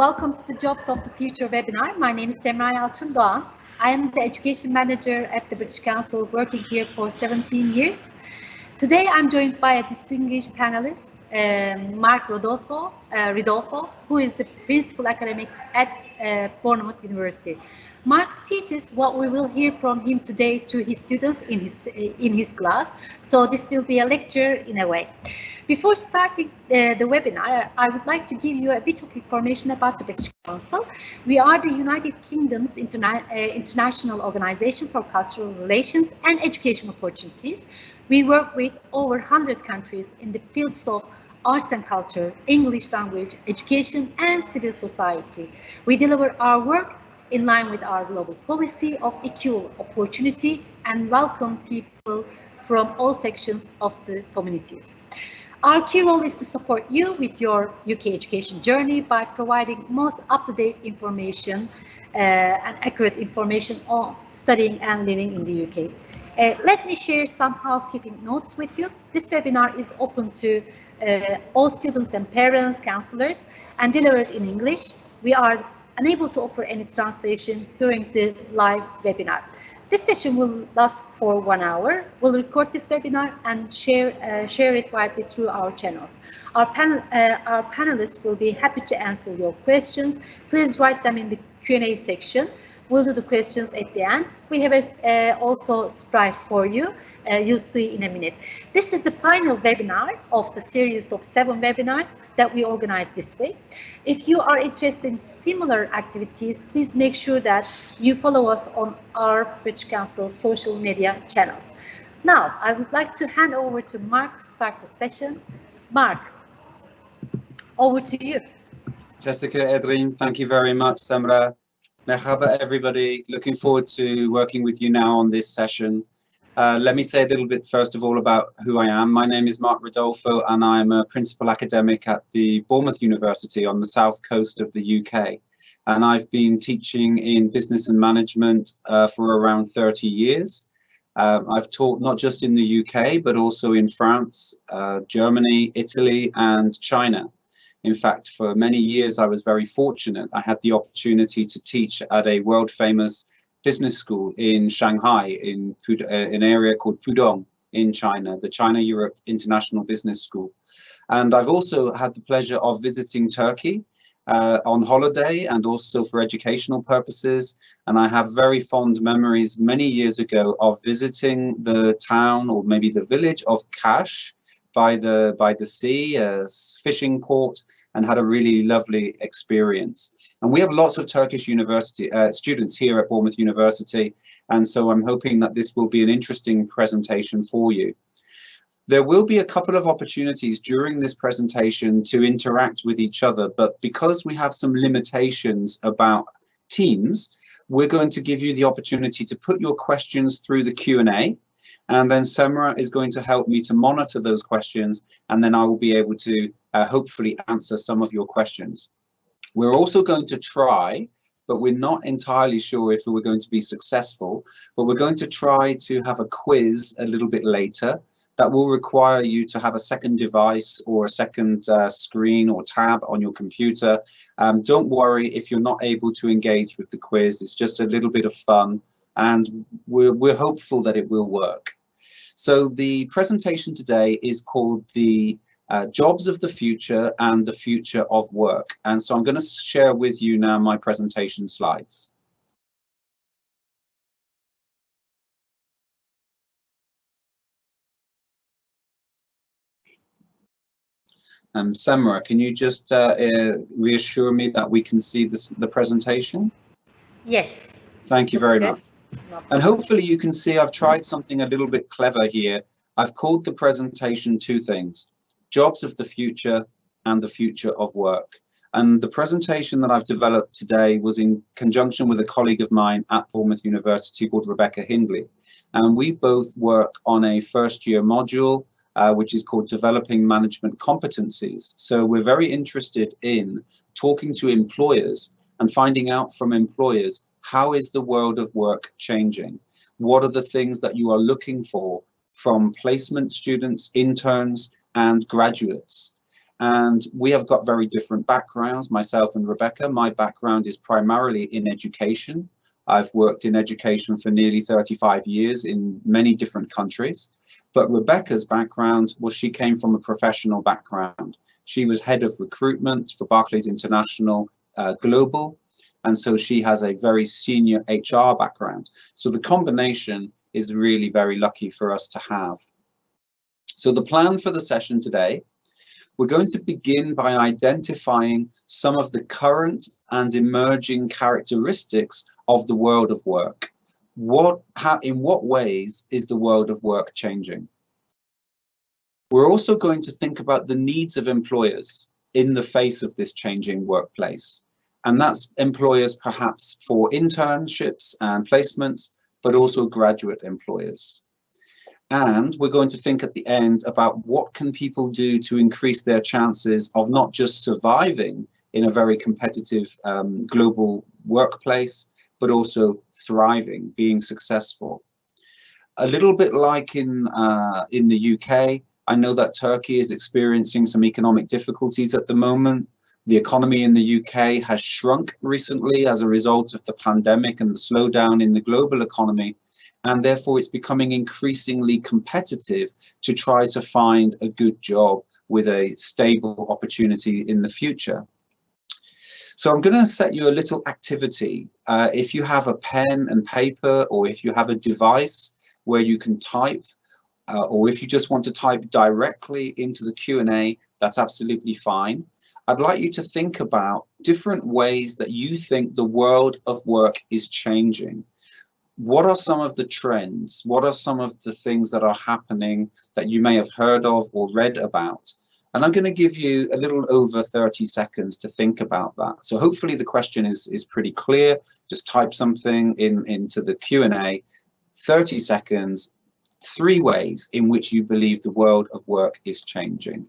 Welcome to the Jobs of the Future webinar. My name is Semra Yalçın. I am the Education Manager at the British Council, working here for 17 years. Today I'm joined by a distinguished panelist, Mark Ridolfo, who is the Principal Academic at Bournemouth University. Mark teaches what we will hear from him today to his students in his class, so this will be a lecture in a way. Before starting the webinar, I would like to give you a bit of information about the British Council. We are the United Kingdom's international organization for cultural relations and education opportunities. We work with over 100 countries in the fields of arts and culture, English language, education, and civil society. We deliver our work in line with our global policy of equal opportunity and welcome people from all sections of the communities. Our key role is to support you with your UK education journey by providing most up-to-date information and accurate information on studying and living in the UK. Let me share some housekeeping notes with you. This webinar is open to all students and parents, counselors, and delivered in English. We are unable to offer any translation during the live webinar. This session will last for 1 hour. We'll record this webinar and share it widely through our channels. Our panelists will be happy to answer your questions. Please write them in the Q&A section. We'll do the questions at the end. We have also a surprise for you. You'll see in a minute. This is the final webinar of the series of 7 webinars that we organized this way. If you are interested in similar activities, please make sure that you follow us on our British Council social media channels. Now, I would like to hand over to Mark to start the session. Mark, over to you. Tessica, Edrin, thank you very much, Semra. Merhaba, everybody. Looking forward to working with you now on this session. Let me say a little bit first of all about who I am. My name is Mark Rodolfo and I'm a principal academic at the Bournemouth University on the south coast of the UK. And I've been teaching in business and management for around 30 years. I've taught not just in the UK, but also in France, Germany, Italy, and China. In fact, for many years, I was very fortunate. I had the opportunity to teach at a world famous business school in Shanghai, in an area called Pudong in China, the China-Europe International Business School. And I've also had the pleasure of visiting Turkey on holiday and also for educational purposes. And I have very fond memories many years ago of visiting the town or maybe the village of Kaş by the sea, a fishing port, and had a really lovely experience. And we have lots of Turkish university students here at Bournemouth University, and so I'm hoping that this will be an interesting presentation for you. There will be a couple of opportunities during this presentation to interact with each other, but because we have some limitations about Teams, we're going to give you the opportunity to put your questions through the Q&A. And then Semra is going to help me to monitor those questions, and then I will be able to hopefully answer some of your questions. We're also going to try, but we're not entirely sure if we're going to be successful, but we're going to try to have a quiz a little bit later that will require you to have a second device or a second screen or tab on your computer. Don't worry if you're not able to engage with the quiz. It's just a little bit of fun, and we're hopeful that it will work. So the presentation today is called the Jobs of the Future and the Future of Work. And so I'm going to share with you now my presentation slides. Semra, can you just reassure me that we can see the presentation? Yes. Thank you very much. And hopefully you can see I've tried something a little bit clever here. I've called the presentation 2 things: Jobs of the Future and the Future of Work. And the presentation that I've developed today was in conjunction with a colleague of mine at Bournemouth University called Rebecca Hindley. And we both work on a first-year module, which is called Developing Management Competencies. So we're very interested in talking to employers and finding out from employers, how is the world of work changing? What are the things that you are looking for from placement students, interns, and graduates? And we have got very different backgrounds, myself and Rebecca. My background is primarily in education. I've worked in education for nearly 35 years in many different countries. But Rebecca's background, well, she came from a professional background. She was head of recruitment for Barclays International Global. And so she has a very senior HR background. So the combination is really very lucky for us to have. So the plan for the session today, we're going to begin by identifying some of the current and emerging characteristics of the world of work. In what ways is the world of work changing? We're also going to think about the needs of employers in the face of this changing workplace. And that's employers perhaps for internships and placements, but also graduate employers. And we're going to think at the end about what can people do to increase their chances of not just surviving in a very competitive global workplace, but also thriving, being successful. A little bit like in the UK, I know that Turkey is experiencing some economic difficulties at the moment. The economy in the UK has shrunk recently as a result of the pandemic and the slowdown in the global economy. And therefore, it's becoming increasingly competitive to try to find a good job with a stable opportunity in the future. So I'm going to set you a little activity. If you have a pen and paper, or if you have a device where you can type, or if you just want to type directly into the Q&A, that's absolutely fine. I'd like you to think about different ways that you think the world of work is changing. What are some of the trends? What are some of the things that are happening that you may have heard of or read about? And I'm going to give you a little over 30 seconds to think about that. So hopefully the question is pretty clear. Just type something into the Q&A. 30 seconds, 3 ways in which you believe the world of work is changing.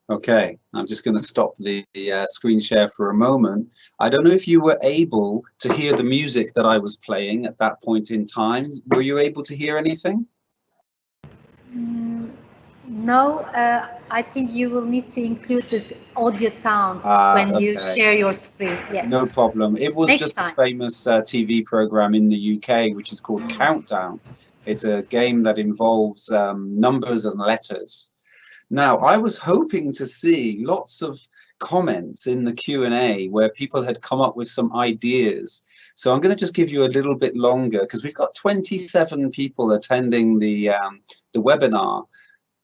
Okay, I'm just going to stop the screen share for a moment. I don't know if you were able to hear the music that I was playing at that point in time. Were you able to hear anything? No, I think you will need to include this audio sound when you share your screen. Yes. No problem. It was Next just time. a famous TV program in the UK, which is called Countdown. It's a game that involves numbers and letters. Now, I was hoping to see lots of comments in the Q&A where people had come up with some ideas. So I'm going to just give you a little bit longer because we've got 27 people attending the webinar.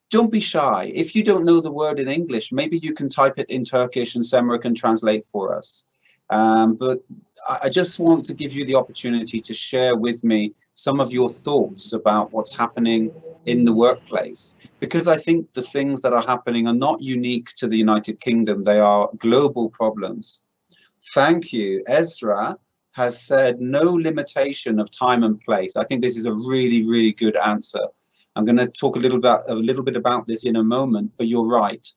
Don't be shy. If you don't know the word in English, maybe you can type it in Turkish and Semra can translate for us. But I just want to give you the opportunity to share with me some of your thoughts about what's happening in the workplace, because I think the things that are happening are not unique to the United Kingdom. They are global problems. Thank you. Ezra has said no limitation of time and place. I think this is a really, really good answer. I'm going to talk a little bit about this in a moment, but you're right.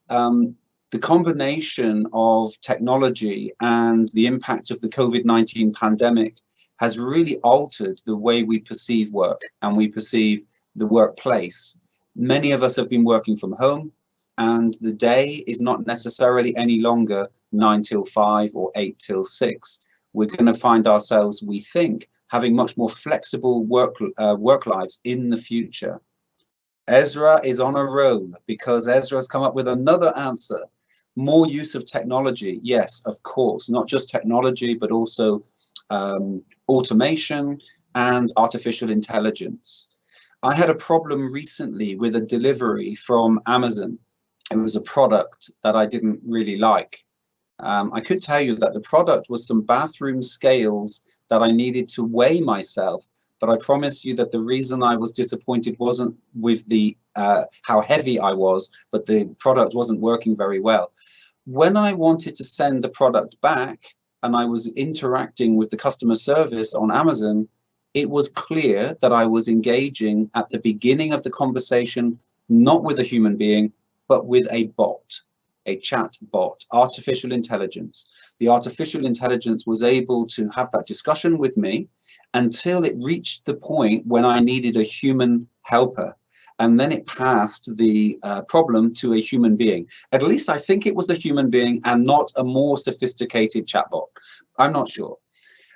The combination of technology and the impact of the COVID-19 pandemic has really altered the way we perceive work and we perceive the workplace. Many of us have been working from home, and the day is not necessarily any longer 9 till 5 or 8 till 6. We're going to find ourselves, we think, having much more flexible work lives in the future. Ezra is on a roll because Ezra has come up with another answer. More use of technology. Yes, of course, not just technology, but also automation and artificial intelligence. I had a problem recently with a delivery from Amazon. It was a product that I didn't really like. I could tell you that the product was some bathroom scales that I needed to weigh myself, but I promise you that the reason I was disappointed wasn't with the how heavy I was, but the product wasn't working very well. When I wanted to send the product back and I was interacting with the customer service on Amazon, it was clear that I was engaging at the beginning of the conversation, not with a human being, but with a bot, a chat bot, artificial intelligence. The artificial intelligence was able to have that discussion with me until it reached the point when I needed a human helper. And then it passed the problem to a human being. At least I think it was a human being and not a more sophisticated chatbot. I'm not sure.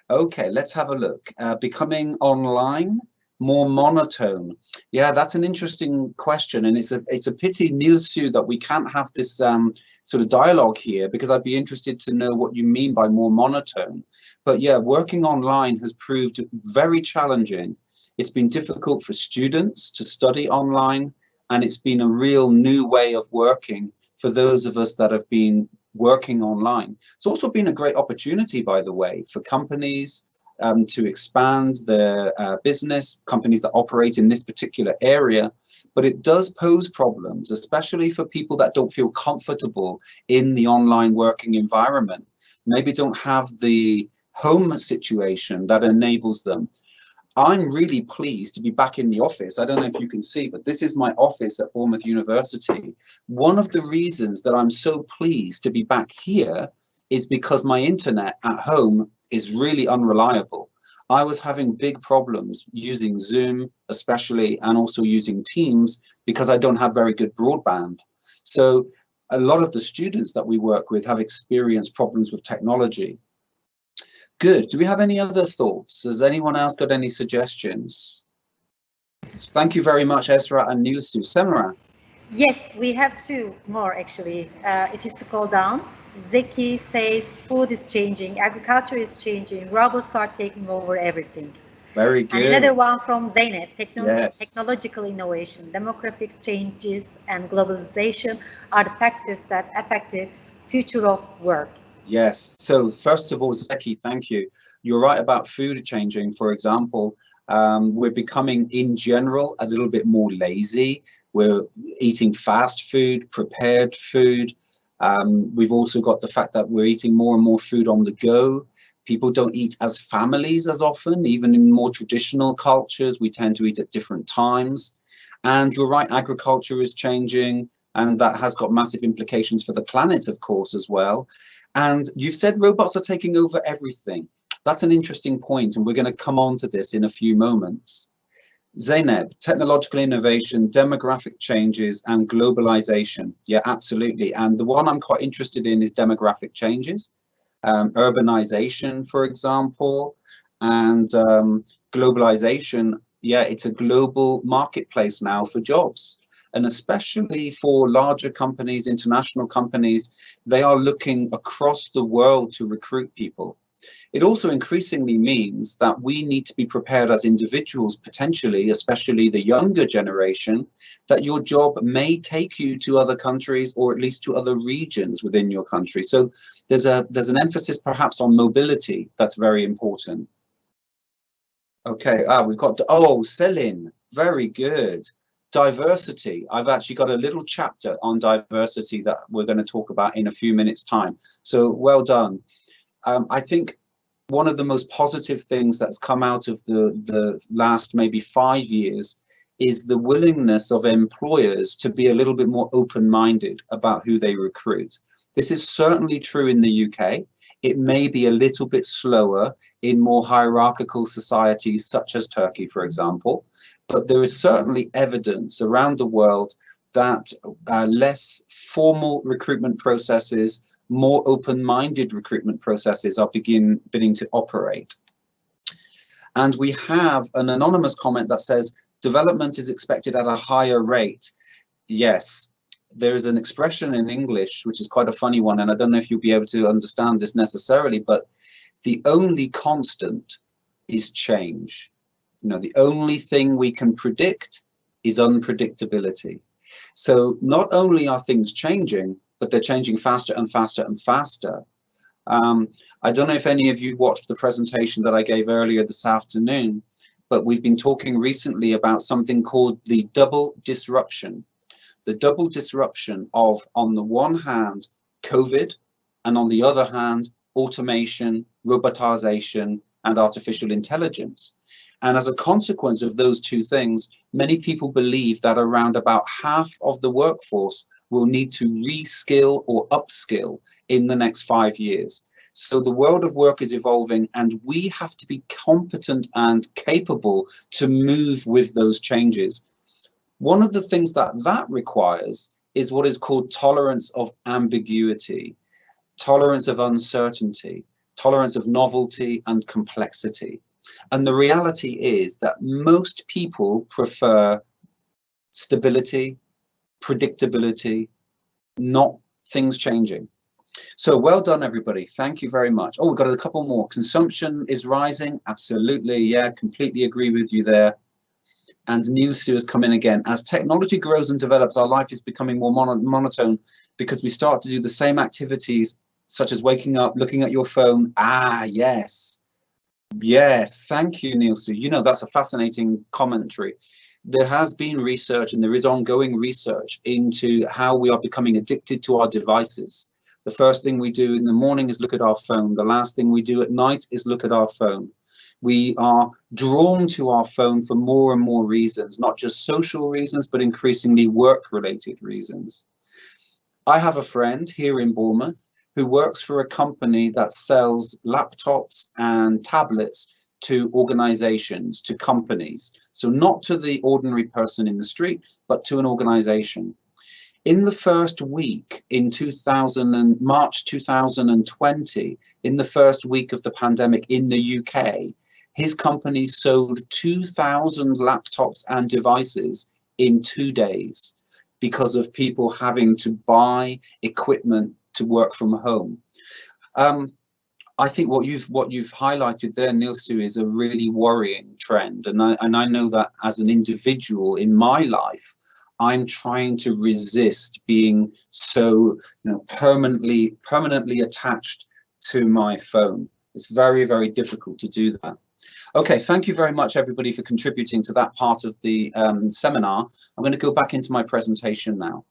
Okay, let's have a look. Becoming online more monotone. Yeah, that's an interesting question, and it's a pity, Nilsu, that we can't have this sort of dialogue here, because I'd be interested to know what you mean by more monotone. But yeah, working online has proved very challenging. It's been difficult for students to study online, and it's been a real new way of working for those of us that have been working online. It's also been a great opportunity, by the way, for companies to expand their business, companies that operate in this particular area. But it does pose problems, especially for people that don't feel comfortable in the online working environment, maybe don't have the home situation that enables them. I'm really pleased to be back in the office. I don't know if you can see, but this is my office at Bournemouth University. One of the reasons that I'm so pleased to be back here is because my internet at home is really unreliable. I was having big problems using Zoom, especially, and also using Teams, because I don't have very good broadband. So a lot of the students that we work with have experienced problems with technology. Good. Do we have any other thoughts? Has anyone else got any suggestions? Thank you very much, Esra and Nilsu. Semra? Yes, we have two more actually. If you scroll down, Zeki says food is changing, agriculture is changing, robots are taking over everything. Very good. And another one from Zeynep, yes. Technological innovation, demographics changes and globalization are the factors that affect the future of work. Yes. So first of all, Zeki, thank you. You're right about food changing. For example, we're becoming, in general, a little bit more lazy. We're eating fast food, prepared food. We've also got the fact that we're eating more and more food on the go. People don't eat as families as often. Even in more traditional cultures, we tend to eat at different times. And you're right, agriculture is changing, and that has got massive implications for the planet, of course, as well. And you've said robots are taking over everything. That's an interesting point, and we're going to come on to this in a few moments. Zeynep, technological innovation, demographic changes, and globalization. Yeah, absolutely. And the one I'm quite interested in is demographic changes, urbanization, for example, and globalization. Yeah, it's a global marketplace now for jobs. And especially for larger companies, international companies, they are looking across the world to recruit people. It also increasingly means that we need to be prepared as individuals, potentially, especially the younger generation, that your job may take you to other countries or at least to other regions within your country. So there's an emphasis perhaps on mobility that's very important. Okay, we've got, Selin, very good. Diversity. I've actually got a little chapter on diversity that we're going to talk about in a few minutes' time. So well done. I think one of the most positive things that's come out of the last maybe 5 years is the willingness of employers to be a little bit more open-minded about who they recruit. This is certainly true in the UK. It may be a little bit slower in more hierarchical societies such as Turkey, for example, but there is certainly evidence around the world that less formal recruitment processes, more open-minded recruitment processes are beginning to operate. And we have an anonymous comment that says, development is expected at a higher rate. Yes, there is an expression in English, which is quite a funny one, and I don't know if you'll be able to understand this necessarily, but the only constant is change. You know, the only thing we can predict is unpredictability. So not only are things changing, but they're changing faster and faster and faster. I don't know if any of you watched the presentation that I gave earlier this afternoon, but we've been talking recently about something called the double disruption. The double disruption of, on the one hand, COVID, and on the other hand, automation, robotization, and artificial intelligence. And as a consequence of those two things, many people believe that around about half of the workforce will need to reskill or upskill in the next 5 years. So the world of work is evolving, and we have to be competent and capable to move with those changes. One of the things that requires is what is called tolerance of ambiguity, tolerance of uncertainty, tolerance of novelty and complexity. And the reality is that most people prefer stability, predictability, not things changing. So well done, everybody. Thank you very much. Oh, we've got a couple more. Consumption is rising. Absolutely. Yeah, completely agree with you there. And Nielsu has come in again. As technology grows and develops, our life is becoming more monotone because we start to do the same activities, such as waking up, looking at your phone. Ah, yes. Yes, thank you, Nielsu. You know, that's a fascinating commentary. There has been research, and there is ongoing research into how we are becoming addicted to our devices. The first thing we do in the morning is look at our phone. The last thing we do at night is look at our phone. We are drawn to our phone for more and more reasons, not just social reasons, but increasingly work-related reasons. I have a friend here in Bournemouth who works for a company that sells laptops and tablets to organizations, to companies. So not to the ordinary person in the street, but to an organization. In the first week in March 2020, in the first week of the pandemic in the UK, his company sold 2,000 laptops and devices in 2 days because of people having to buy equipment to work from home. I think what you've highlighted there, Nielsu, is a really worrying trend, and I know that as an individual in my life, I'm trying to resist being so, permanently attached to my phone. It's very, very difficult to do that. Okay, thank you very much, everybody, for contributing to that part of the seminar. I'm going to go back into my presentation now.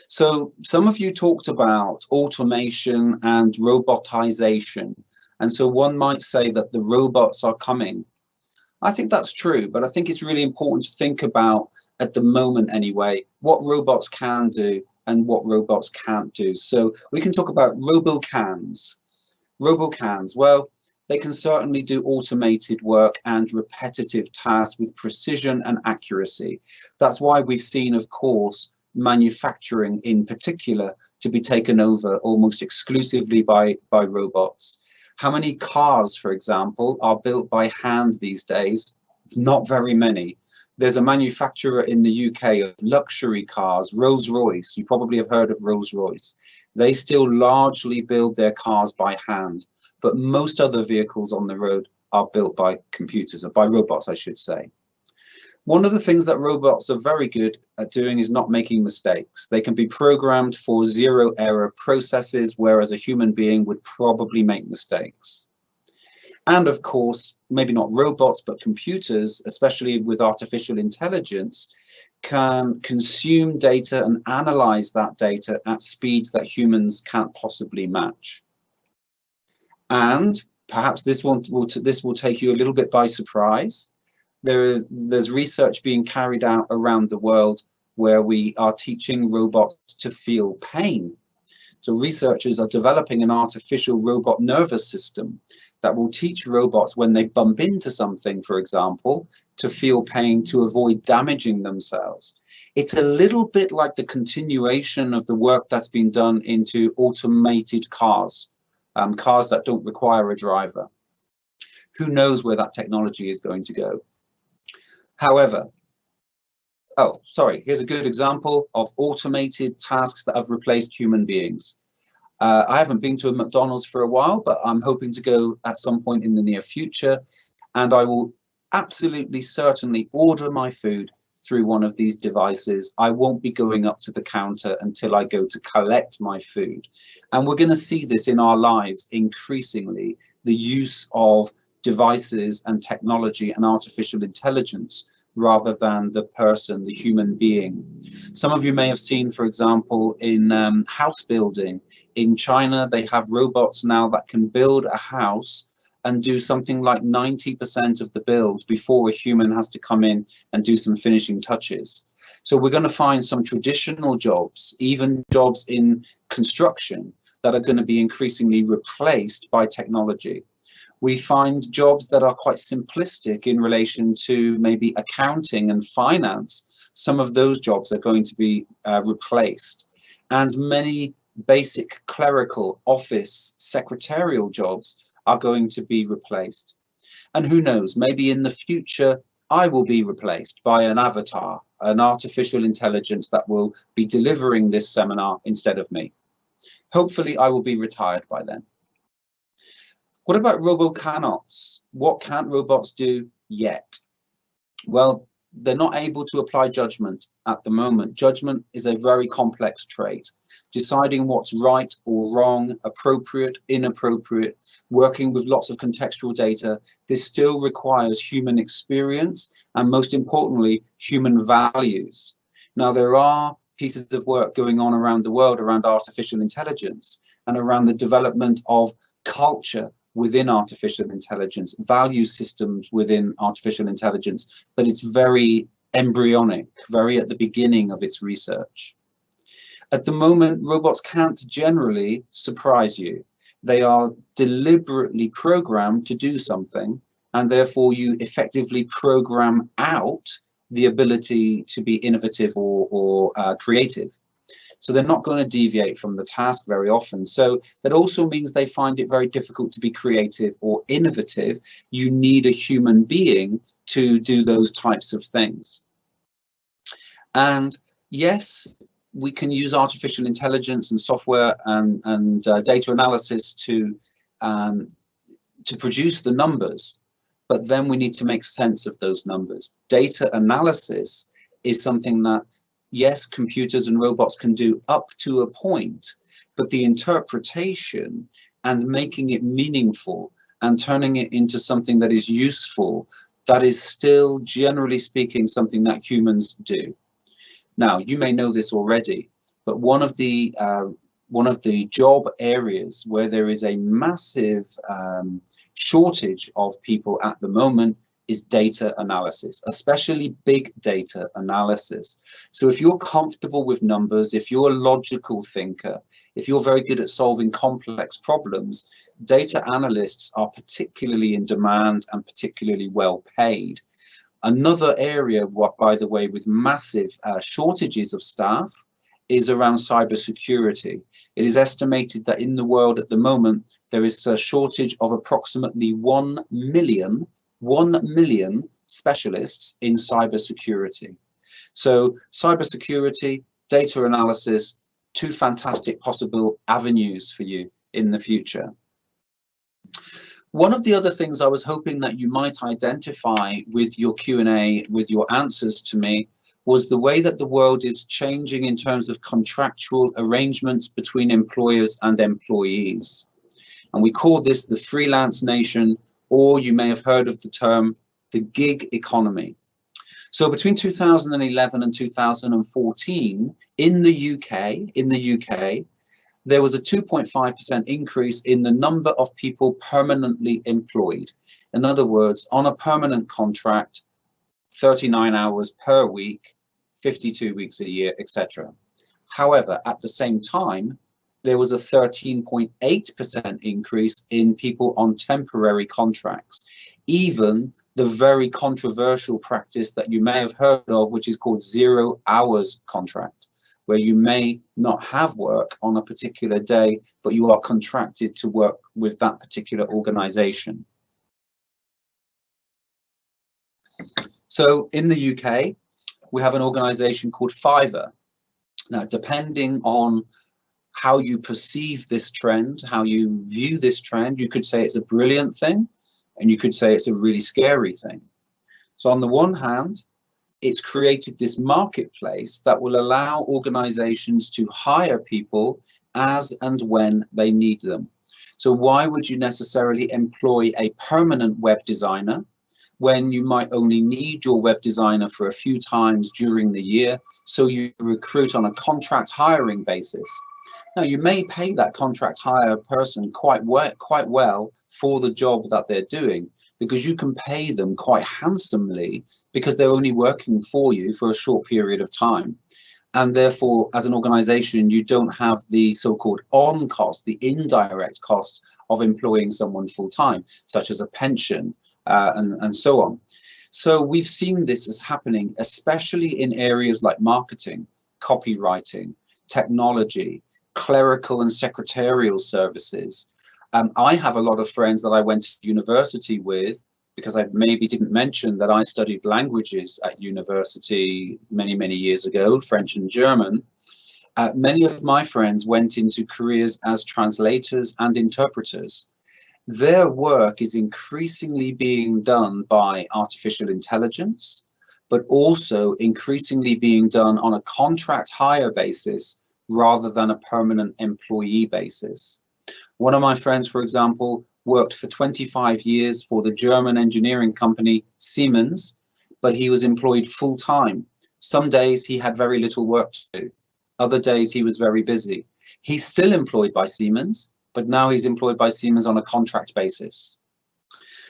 So some of you talked about automation and robotization. And so one might say that the robots are coming. I think that's true, but I think it's really important to think about, at the moment anyway, what robots can do and what robots can't do. So we can talk about robocans. Robocans, well, they can certainly do automated work and repetitive tasks with precision and accuracy. That's why we've seen, of course, manufacturing in particular to be taken over almost exclusively by robots. How many cars, for example, are built by hand these days? Not very many. There's a manufacturer in the UK of luxury cars, Rolls-Royce. You probably have heard of Rolls-Royce. They still largely build their cars by hand, but most other vehicles on the road are built by computers, or by robots, I should say. One of the things that robots are very good at doing is not making mistakes. They can be programmed for zero error processes, whereas a human being would probably make mistakes. And of course, maybe not robots, but computers, especially with artificial intelligence, can consume data and analyze that data at speeds that humans can't possibly match. And perhaps this will take you a little bit by surprise. There's research being carried out around the world where we are teaching robots to feel pain. So researchers are developing an artificial robot nervous system that will teach robots, when they bump into something, for example, to feel pain to avoid damaging themselves. It's a little bit like the continuation of the work that's been done into automated cars, cars that don't require a driver. Who knows where that technology is going to go? However, here's a good example of automated tasks that have replaced human beings. I haven't been to a McDonald's for a while, but I'm hoping to go at some point in the near future, and I will absolutely certainly order my food through one of these devices. I won't be going up to the counter until I go to collect my food. And we're going to see this in our lives increasingly, the use of devices and technology and artificial intelligence rather than the person, the human being. Some of you may have seen, for example, in house building. In China, they have robots now that can build a house and do something like 90% of the build before a human has to come in and do some finishing touches. So we're going to find some traditional jobs, even jobs in construction, that are going to be increasingly replaced by technology. We find jobs that are quite simplistic in relation to maybe accounting and finance. Some of those jobs are going to be replaced. And many basic clerical, office, secretarial jobs are going to be replaced. And who knows, maybe in the future, I will be replaced by an avatar, an artificial intelligence that will be delivering this seminar instead of me. Hopefully, I will be retired by then. What about robo-cannots? What can't robots do yet? Well, they're not able to apply judgment at the moment. Judgment is a very complex trait. Deciding what's right or wrong, appropriate, inappropriate, working with lots of contextual data, this still requires human experience and, most importantly, human values. Now, there are pieces of work going on around the world around artificial intelligence and around the development of culture within artificial intelligence, value systems within artificial intelligence, but it's very embryonic, very at the beginning of its research. At the moment, robots can't generally surprise you. They are deliberately programmed to do something, and therefore you effectively program out the ability to be innovative or creative. So they're not going to deviate from the task very often. So that also means they find it very difficult to be creative or innovative. You need a human being to do those types of things. And yes, we can use artificial intelligence and software and data analysis to produce the numbers, but then we need to make sense of those numbers. Data analysis is something that, yes, computers and robots can do up to a point, but the interpretation and making it meaningful and turning it into something that is useful, that is still, generally speaking, something that humans do. Now, you may know this already, but one of the job areas where there is a massive shortage of people at the moment is data analysis, especially big data analysis. So if you're comfortable with numbers, if you're a logical thinker, if you're very good at solving complex problems, data analysts are particularly in demand and particularly well paid. Another area, by the way, with massive shortages of staff is around cybersecurity. It is estimated that in the world at the moment, there is a shortage of approximately 1 million specialists in cybersecurity. So cybersecurity, data analysis, two fantastic possible avenues for you in the future. One of the other things I was hoping that you might identify with your Q&A, with your answers to me, was the way that the world is changing in terms of contractual arrangements between employers and employees. And we call this the freelance nation, or you may have heard of the term, the gig economy. So between 2011 and 2014, in the UK, there was a 2.5% increase in the number of people permanently employed. In other words, on a permanent contract, 39 hours per week, 52 weeks a year, etc. However, at the same time, there was a 13.8% increase in people on temporary contracts. Even the very controversial practice that you may have heard of, which is called 0 hours contract, where you may not have work on a particular day, but you are contracted to work with that particular organization. So in the UK, we have an organization called Fiverr. Now, depending on how you perceive this trend, how you view this trend, you could say it's a brilliant thing, and you could say it's a really scary thing. So on the one hand, it's created this marketplace that will allow organizations to hire people as and when they need them. So why would you necessarily employ a permanent web designer when you might only need your web designer for a few times during the year? So you recruit on a contract hiring basis. Now, you may pay that contract hire person quite well for the job that they're doing, because you can pay them quite handsomely because they're only working for you for a short period of time. And therefore, as an organization, you don't have the so-called on cost, the indirect cost of employing someone full time, such as a pension and so on. So we've seen this as happening, especially in areas like marketing, copywriting, technology, clerical and secretarial services. I have a lot of friends that I went to university with, because I maybe didn't mention that I studied languages at university many years ago, French and German. Many of my friends went into careers as translators and interpreters. Their work is increasingly being done by artificial intelligence, but also increasingly being done on a contract hire basis rather than a permanent employee basis. One of my friends, for example, worked for 25 years for the German engineering company Siemens, but he was employed full time. Some days he had very little work to do. Other days he was very busy. He's still employed by Siemens, but now he's employed by Siemens on a contract basis.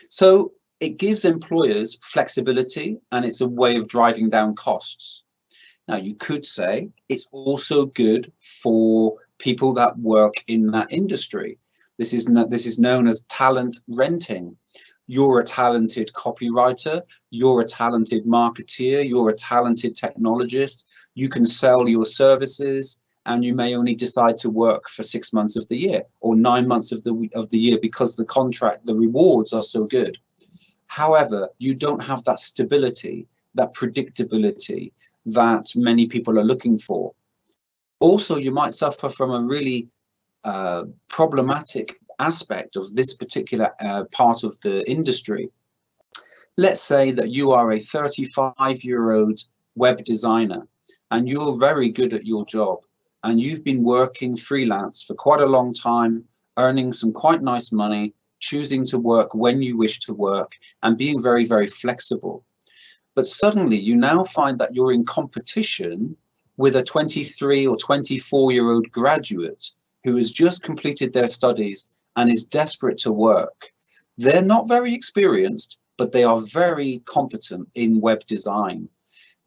So it gives employers flexibility, and it's a way of driving down costs. Now, you could say it's also good for people that work in that industry. This is known as talent renting. You're a talented copywriter, you're a talented marketeer, you're a talented technologist. You can sell your services, and you may only decide to work for 6 months of the year or 9 months of the year because the contract, the rewards are so good. However, you don't have that stability, that predictability that many people are looking for. Also, you might suffer from a really problematic aspect of this particular part of the industry. Let's say that you are a 35-year-old web designer and you're very good at your job, and you've been working freelance for quite a long time, earning some quite nice money, choosing to work when you wish to work, and being very flexible. But suddenly you now find that you're in competition with a 23 or 24-year-old graduate who has just completed their studies and is desperate to work. They're not very experienced, but they are very competent in web design.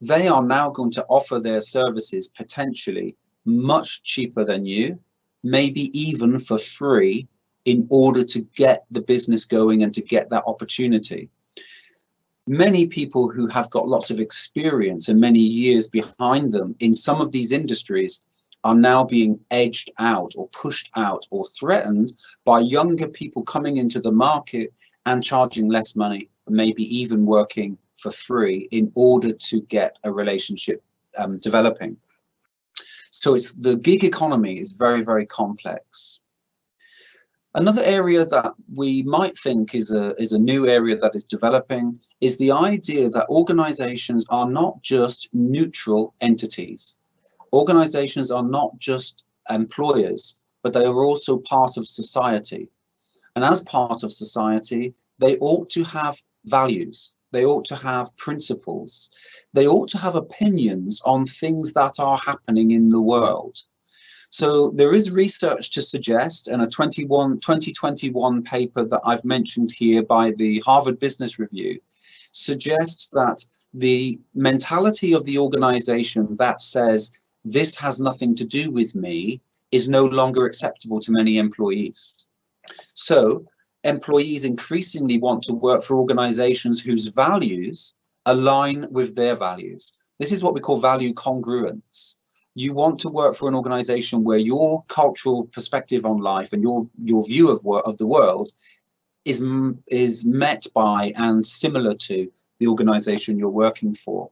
They are now going to offer their services potentially much cheaper than you, maybe even for free, in order to get the business going and to get that opportunity. Many people who have got lots of experience and many years behind them in some of these industries are now being edged out or pushed out or threatened by younger people coming into the market and charging less money, maybe even working for free in order to get a relationship developing. So the gig economy is very complex. Another area that we might think is a new area that is developing is the idea that organizations are not just neutral entities. Organizations are not just employers, but they are also part of society. And as part of society, they ought to have values. They ought to have principles. They ought to have opinions on things that are happening in the world. So there is research to suggest, and a 2021 paper that I've mentioned here by the Harvard Business Review suggests that the mentality of the organization that says this has nothing to do with me is no longer acceptable to many employees. So employees increasingly want to work for organizations whose values align with their values. This is what we call value congruence. You want to work for an organization where your cultural perspective on life and your view of the world is met by and similar to the organization you're working for.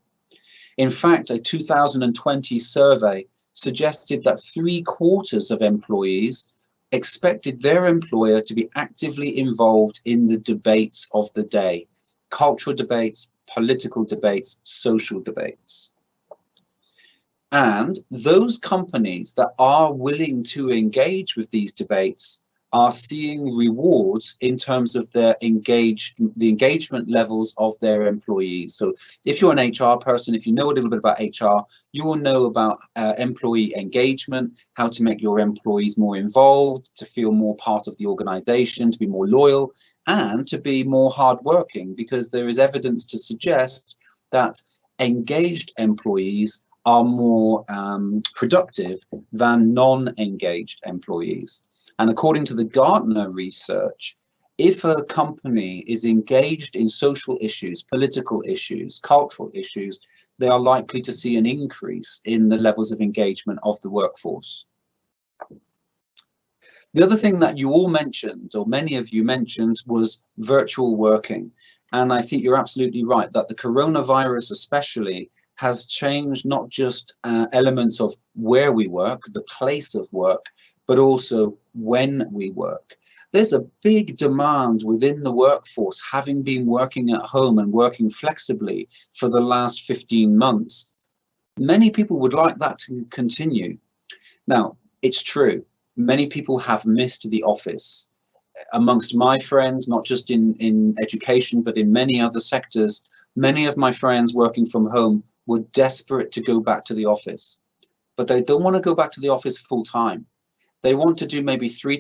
In fact, a 2020 survey suggested that 3/4 of employees expected their employer to be actively involved in the debates of the day, cultural debates, political debates, social debates. And those companies that are willing to engage with these debates are seeing rewards in terms of the engagement levels of their employees. So if you're an HR person, if you know a little bit about HR, you will know about employee engagement, how to make your employees more involved, to feel more part of the organization, to be more loyal, and to be more hardworking, because there is evidence to suggest that engaged employees are more productive than non-engaged employees. And according to the Gartner research, if a company is engaged in social issues, political issues, cultural issues, they are likely to see an increase in the levels of engagement of the workforce. The other thing that you all mentioned, or many of you mentioned, was virtual working. And I think you're absolutely right that the coronavirus especially has changed not just elements of where we work, the place of work, but also when we work. There's a big demand within the workforce, having been working at home and working flexibly for the last 15 months. Many people would like that to continue. Now, it's true, many people have missed the office. Amongst my friends, not just in education, but in many other sectors, many of my friends working from home were desperate to go back to the office, but they don't want to go back to the office full time. They want to do maybe 3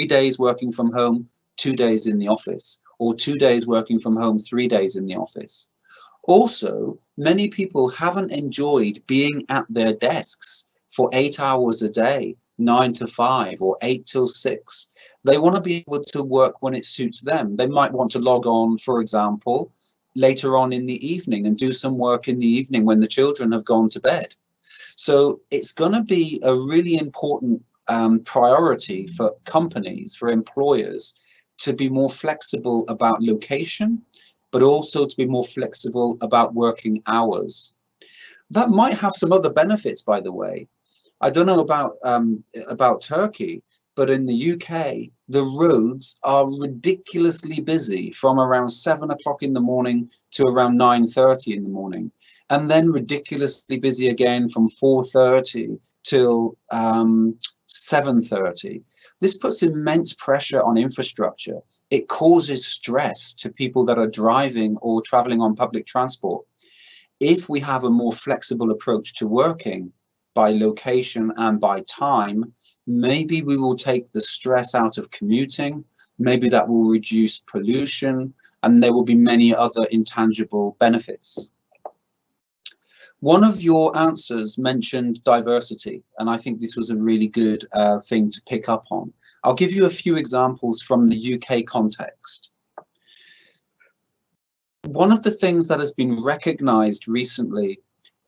days working from home, 2 days in the office, or 2 days working from home, 3 days in the office. Also, many people haven't enjoyed being at their desks for 8 hours a day, 9 to 5 or 8 till 6. They want to be able to work when it suits them. They might want to log on, for example, later on in the evening and do some work in the evening when the children have gone to bed. So it's going to be a really important priority for companies, for employers, to be more flexible about location, but also to be more flexible about working hours. That might have some other benefits, by the way. I don't know about Turkey, but in the UK, the roads are ridiculously busy from around 7 o'clock in the morning to around 9:30 in the morning, and then ridiculously busy again from 4:30 till 7:30. This puts immense pressure on infrastructure. It causes stress to people that are driving or traveling on public transport. If we have a more flexible approach to working by location and by time, maybe we will take the stress out of commuting, maybe that will reduce pollution, and there will be many other intangible benefits. One of your answers mentioned diversity, and I think this was a really good thing to pick up on. I'll give you a few examples from the UK context. One of the things that has been recognized recently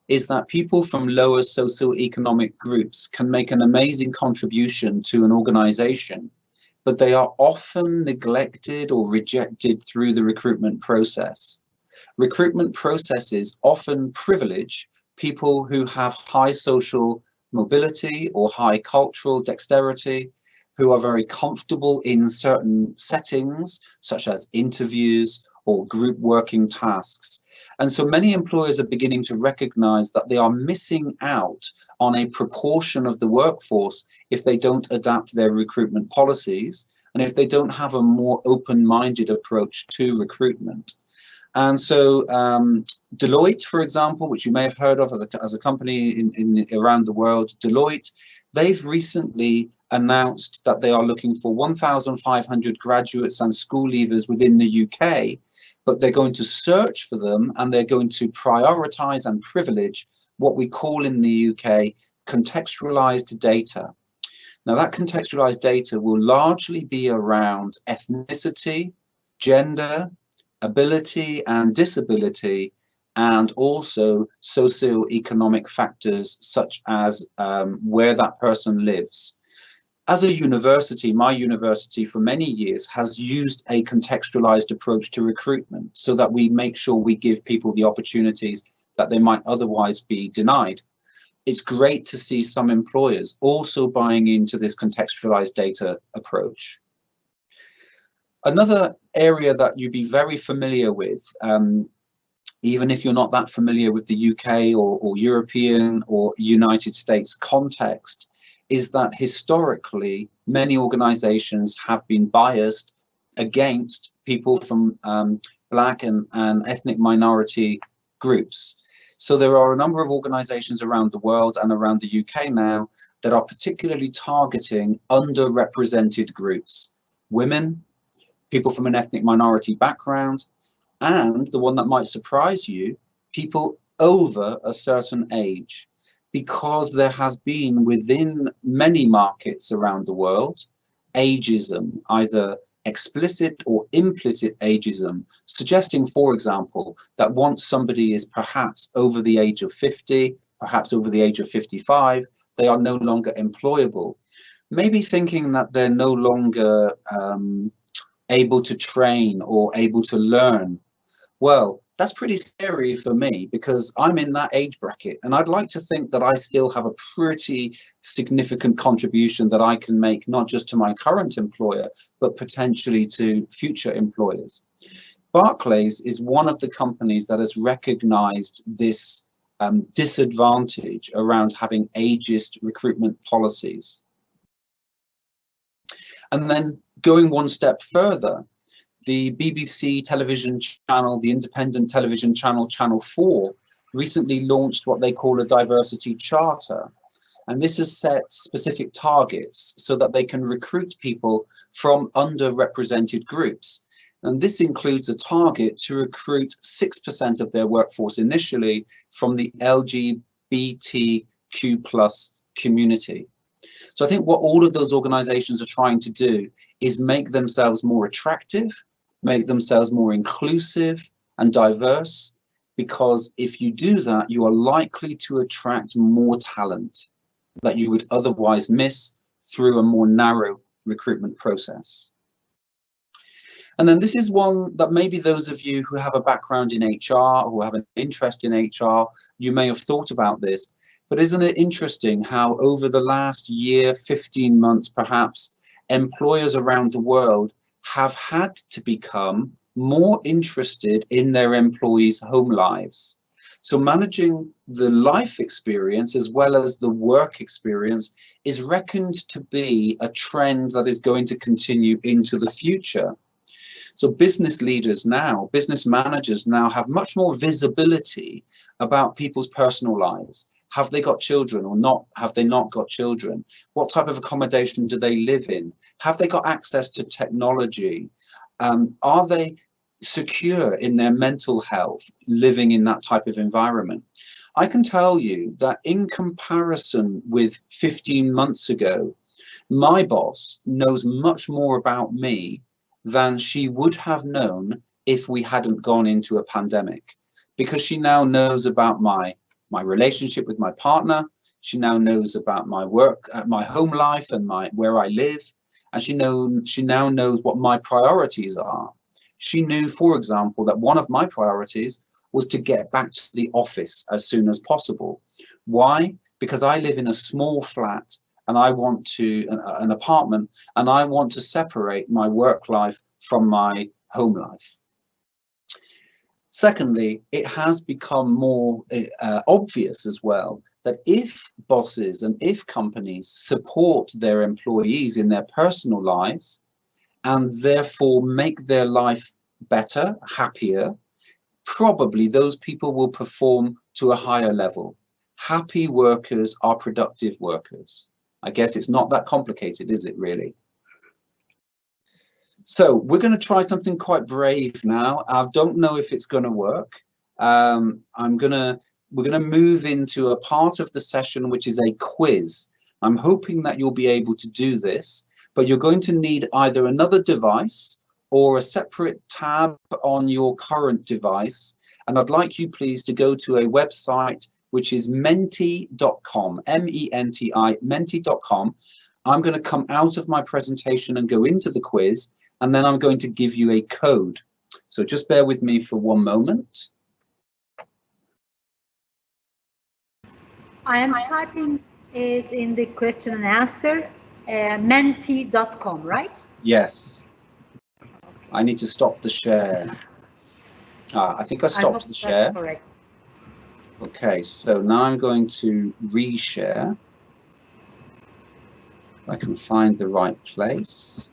is that people from lower socioeconomic groups can make an amazing contribution to an organization, but they are often neglected or rejected through the recruitment process. Recruitment processes often privilege people who have high social mobility or high cultural dexterity, who are very comfortable in certain settings, such as interviews or group working tasks. And so many employers are beginning to recognize that they are missing out on a proportion of the workforce if they don't adapt their recruitment policies and if they don't have a more open-minded approach to recruitment. And so Deloitte, for example, which you may have heard of as a company around the world, Deloitte, they've recently announced that they are looking for 1,500 graduates and school leavers within the UK, but they're going to search for them and they're going to prioritize and privilege what we call in the UK contextualized data. Now, that contextualized data will largely be around ethnicity, gender, ability and disability, and also socioeconomic factors such as where that person lives. As a university, my university for many years has used a contextualized approach to recruitment so that we make sure we give people the opportunities that they might otherwise be denied. It's great to see some employers also buying into this contextualized data approach. Another area that you'd be very familiar with even if you're not that familiar with the UK or European or United States context, is that historically many organizations have been biased against people from Black and ethnic minority groups. So there are a number of organizations around the world and around the UK now that are particularly targeting underrepresented groups: women, people from an ethnic minority background, and the one that might surprise you, people over a certain age, because there has been within many markets around the world ageism, either explicit or implicit ageism, suggesting, for example, that once somebody is perhaps over the age of 50, perhaps over the age of 55, they are no longer employable. Maybe thinking that they're no longer able to train or able to learn. Well, that's pretty scary for me, because I'm in that age bracket and I'd like to think that I still have a pretty significant contribution that I can make, not just to my current employer, but potentially to future employers. Barclays is one of the companies that has recognized this disadvantage around having ageist recruitment policies. And then going one step further, the BBC television channel, the independent television channel, Channel 4, recently launched what they call a diversity charter. And this has set specific targets so that they can recruit people from underrepresented groups. And this includes a target to recruit 6% of their workforce initially from the LGBTQ+ community. So I think what all of those organizations are trying to do is make themselves more attractive, make themselves more inclusive and diverse, because if you do that, you are likely to attract more talent that you would otherwise miss through a more narrow recruitment process. And then this is one that maybe those of you who have a background in HR, who have an interest in HR, you may have thought about this. But isn't it interesting how over the last year, 15 months perhaps, employers around the world have had to become more interested in their employees' home lives. So managing the life experience as well as the work experience is reckoned to be a trend that is going to continue into the future. So business leaders now, business managers now have much more visibility about people's personal lives. Have they got children or not? Have they not got children? What type of accommodation do they live in? Have they got access to technology? Are they secure in their mental health living in that type of environment? I can tell you that in comparison with 15 months ago, my boss knows much more about me than she would have known if we hadn't gone into a pandemic, because she now knows about my relationship with my partner. She now knows about my work, my home life, and where I live, and she now knows what my priorities are. She knew, for example, that one of my priorities was to get back to the office as soon as possible. Why? Because I live in a small flat and I want to, an apartment, and I want to separate my work life from my home life. Secondly, it has become more obvious as well that if bosses and if companies support their employees in their personal lives and therefore make their life better, happier, probably those people will perform to a higher level. Happy workers are productive workers. I guess it's not that complicated, is it really? So we're going to try something quite brave now. I don't know if it's going to work. We're going to move into a part of the session which is a quiz. I'm hoping that you'll be able to do this, but you're going to need either another device or a separate tab on your current device. And I'd like you please to go to a website which is menti.com, M-E-N-T-I, menti.com. I'm going to come out of my presentation and go into the quiz, and then I'm going to give you a code. So just bear with me for one moment. I am typing it in the question and answer, menti.com, right? Yes. I need to stop the share. I think I stopped the share. That's correct. Okay, so now I'm going to reshare. If I can find the right place.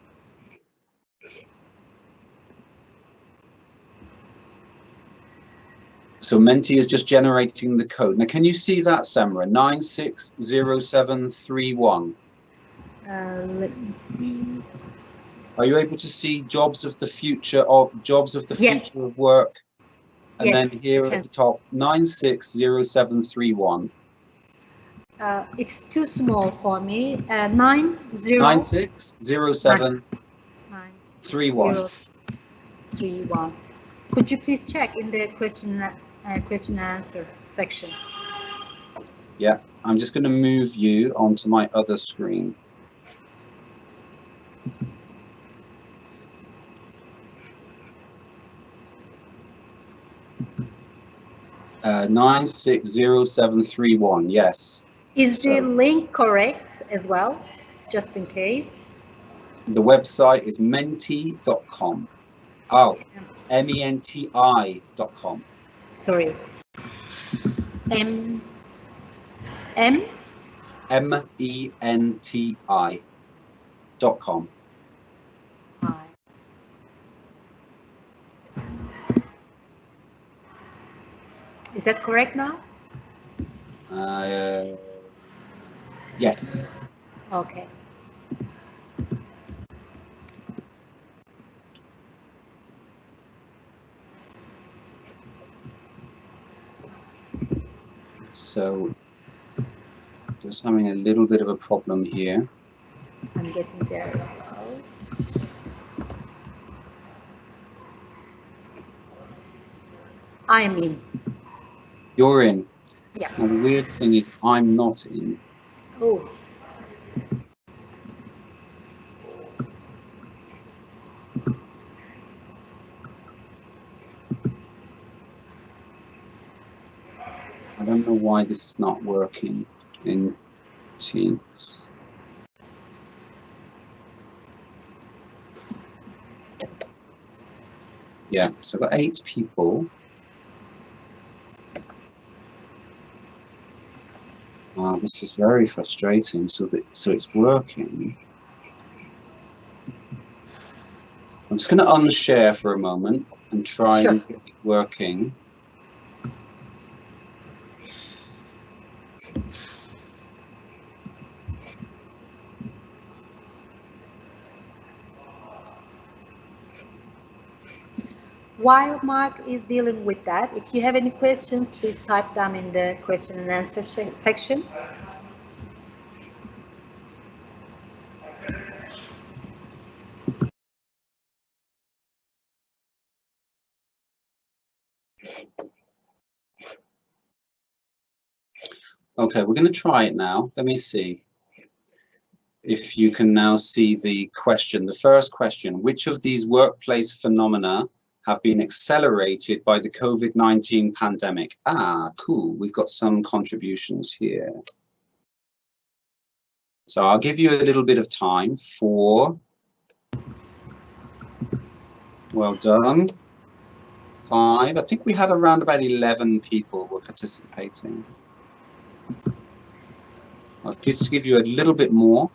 So Menti is just generating the code. Now, can you see that, Samra? 960731. Let me see. Are you able to see jobs of the future of future of work? And yes, then here at the top, 960731. It's too small for me. 960731. Could you please check in the question and answer section? Yeah, I'm just going to move you onto my other screen. Uh, 960731. Yes. Is the link correct as well, just in case? The website is menti.com. Oh, menti.com. Sorry. menti.com. Is that correct now? Yes. Okay. So just having a little bit of a problem here. I'm getting there as well. I'm in. You're in. Yeah. Now the weird thing is I'm not in. Oh. I don't know why this is not working in Teams. Yeah, so I've got 8 people. This is very frustrating. So it's working. I'm just going to unshare for a moment and try and get it working. While Mark is dealing with that, if you have any questions, please type them in the question and answer section. Okay, we're going to try it now. Let me see if you can now see the question. The first question, which of these workplace phenomena have been accelerated by the COVID-19 pandemic? Cool. We've got some contributions here. So I'll give you a little bit of time for, well done, 5. I think we had around about 11 people were participating. I'll just give you a little bit more.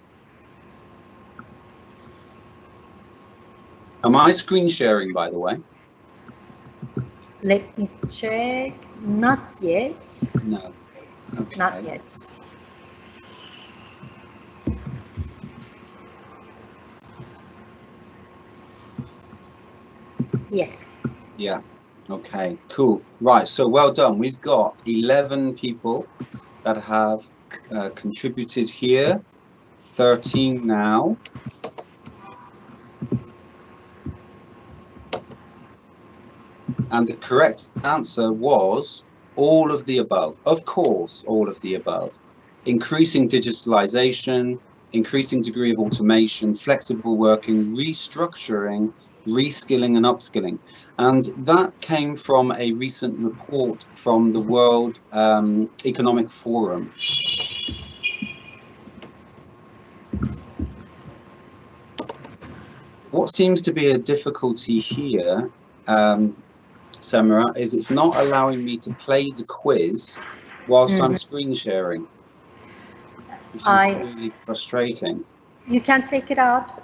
Am I screen sharing, by the way? Let me check. Not yet. No. Okay. Not yet. Yes. Yeah. Okay, cool. Right, so well done. We've got 11 people that have contributed here, 13 now. And the correct answer was all of the above. Of course, all of the above. Increasing digitalization, increasing degree of automation, flexible working, restructuring, reskilling and upskilling. And that came from a recent report from the World Economic Forum. What seems to be a difficulty here Semra, is it's not allowing me to play the quiz whilst I'm screen sharing, which is really frustrating. You can take it out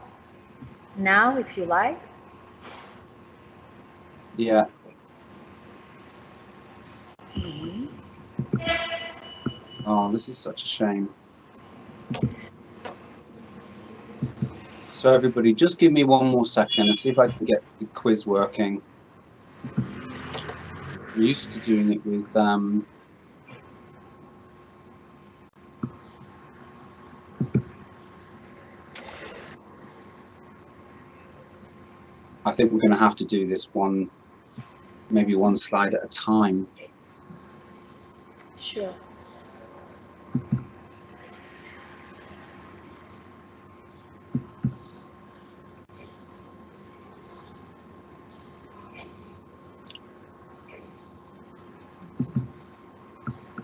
now if you like. Yeah. Oh, this is such a shame. So everybody, just give me one more second and see if I can get the quiz working. I'm used to doing it with I think we're going to have to do this maybe one slide at a time. Sure.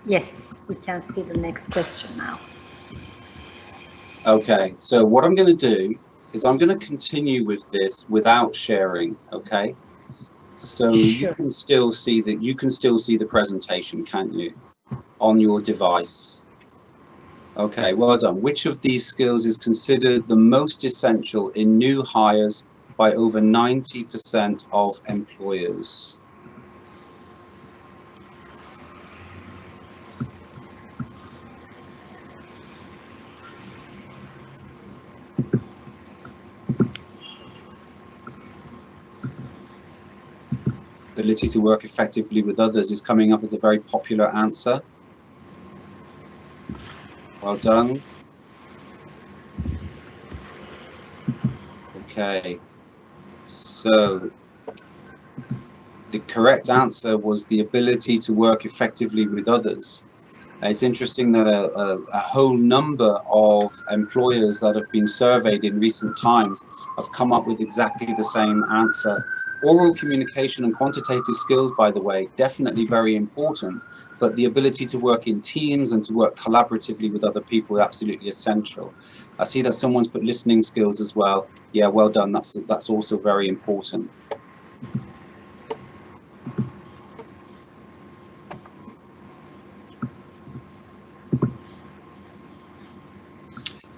Yes, we can see the next question now. Okay, so what I'm going to do is I'm going to continue with this without sharing. Okay, so Sure. you can still see the presentation, can't you, on your device? Okay, well done. Which of these skills is considered the most essential in new hires by over 90% of employers? Ability to work effectively with others is coming up as a very popular answer. Well done. Okay, so the correct answer was the ability to work effectively with others. It's interesting that a whole number of employers that have been surveyed in recent times have come up with exactly the same answer. Oral communication and quantitative skills, by the way, definitely very important, but the ability to work in teams and to work collaboratively with other people is absolutely essential. I see that someone's put listening skills as well. Yeah, well done. That's also very important.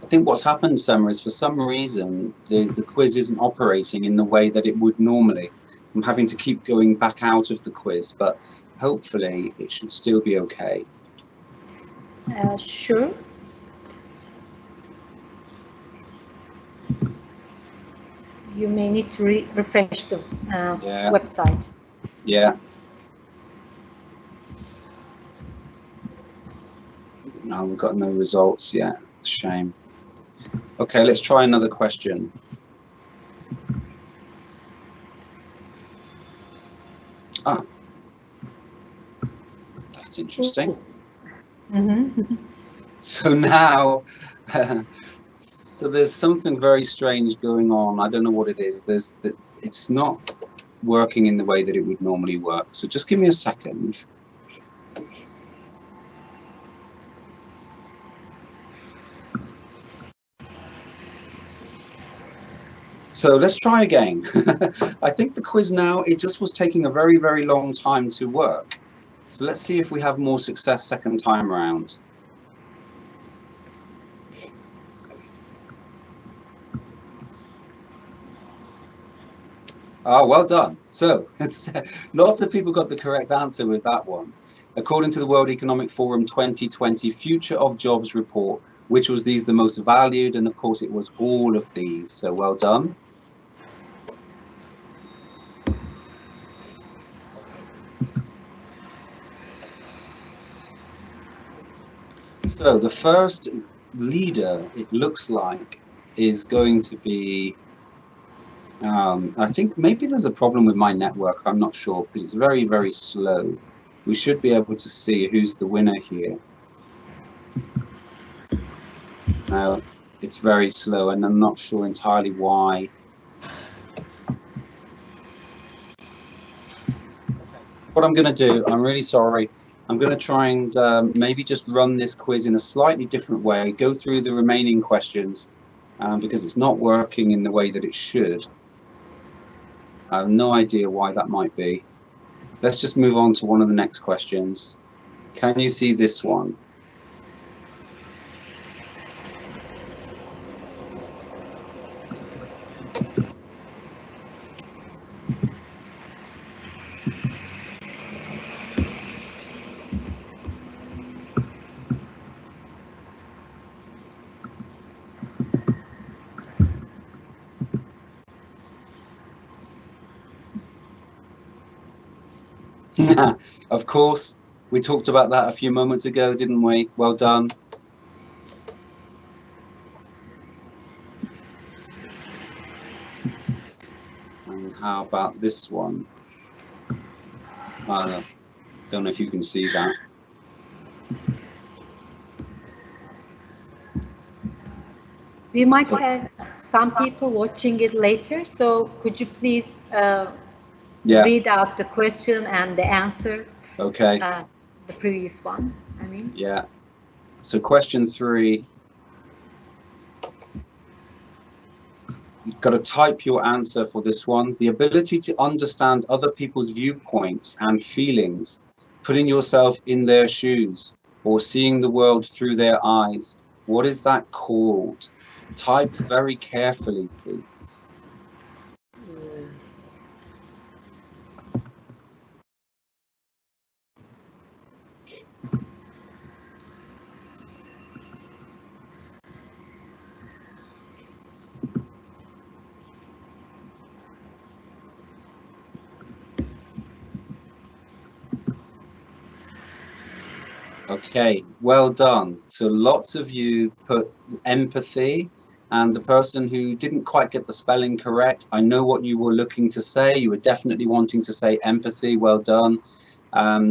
I think what's happened, Summer, is for some reason the quiz isn't operating in the way that it would normally. I'm having to keep going back out of the quiz, but hopefully it should still be okay. Sure. You may need to refresh the website. Yeah. No, we've got no results yet. Shame. Okay, let's try another question. Ah, that's interesting. So now, so there's something very strange going on. I don't know what it is. It's not working in the way that it would normally work. So just give me a second. So let's try again. I think the quiz now, it just was taking a very, very long time to work. So let's see if we have more success second time around. Oh, well done. So lots of people got the correct answer with that one. According to the World Economic Forum 2020 Future of Jobs report, which was these the most valued? And of course, it was all of these. So well done. So the first leader, it looks like, is going to be, I think maybe there's a problem with my network. I'm not sure because it's very, very slow. We should be able to see who's the winner here. Now, it's very slow and I'm not sure entirely why. What I'm going to do, I'm really sorry. I'm going to try and maybe just run this quiz in a slightly different way, go through the remaining questions because it's not working in the way that it should. I have no idea why that might be. Let's just move on to one of the next questions. Can you see this one? Of course, we talked about that a few moments ago, didn't we? Well done. And how about this one? I don't know if you can see that. We might have some people watching it later, so could you please read out the question and the answer? Okay. The previous one, I mean. Yeah. So question 3. You've got to type your answer for this one. The ability to understand other people's viewpoints and feelings, putting yourself in their shoes, or seeing the world through their eyes. What is that called? Type very carefully, please. Okay, well done. So lots of you put empathy, and the person who didn't quite get the spelling correct, I know what you were looking to say. You were definitely wanting to say empathy. Well done.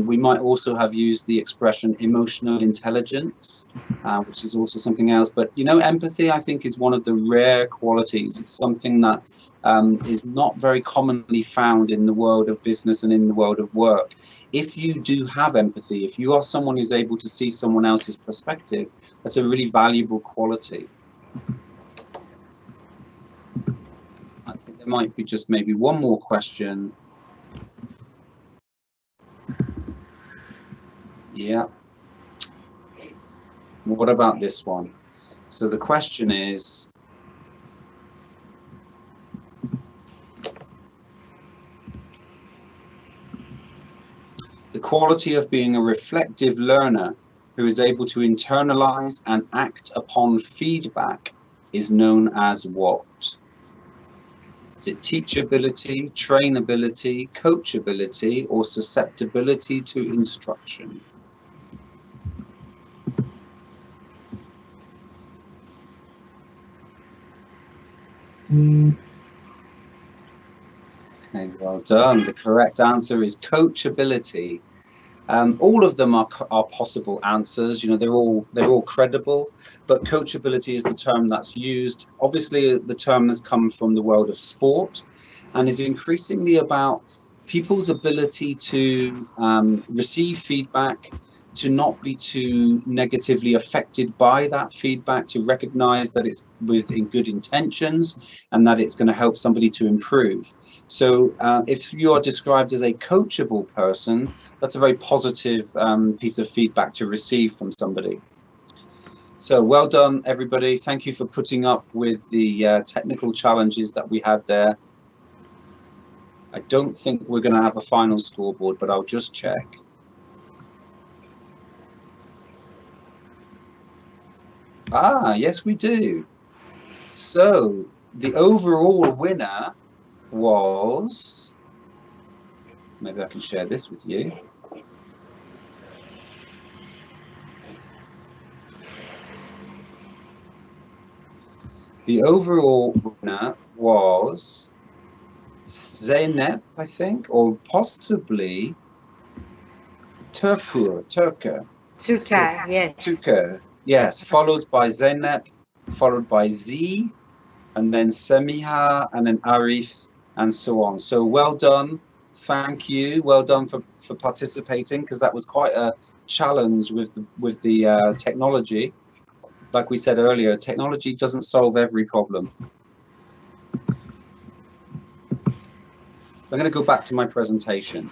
We might also have used the expression emotional intelligence, which is also something else. But, you know, empathy, I think, is one of the rare qualities. It's something that is not very commonly found in the world of business and in the world of work. If you do have empathy, if you are someone who's able to see someone else's perspective, that's a really valuable quality. I think there might be just maybe one more question. Yeah. What about this one? So the question is, the quality of being a reflective learner who is able to internalize and act upon feedback is known as what? Is it teachability, trainability, coachability, or susceptibility to instruction? Okay, well done. The correct answer is coachability. All of them are possible answers. You know, they're all credible, but coachability is the term that's used. Obviously, the term has come from the world of sport, and is increasingly about people's ability to receive feedback, to not be too negatively affected by that feedback, to recognize that it's within good intentions and that it's going to help somebody to improve. So if you are described as a coachable person, that's a very positive piece of feedback to receive from somebody. So well done, everybody. Thank you for putting up with the technical challenges that we had there. I don't think we're going to have a final scoreboard, but I'll just check. Ah, yes, we do. So the overall winner was, maybe I can share this with you. The overall winner was Zeynep, I think, or possibly Turker, yes. Turker, yes, followed by Zeynep, followed by Z, and then Semiha, and then Arif, and so on. So well done. Thank you. Well done for participating, because that was quite a challenge with the technology. Like we said earlier, technology doesn't solve every problem. So I'm going to go back to my presentation.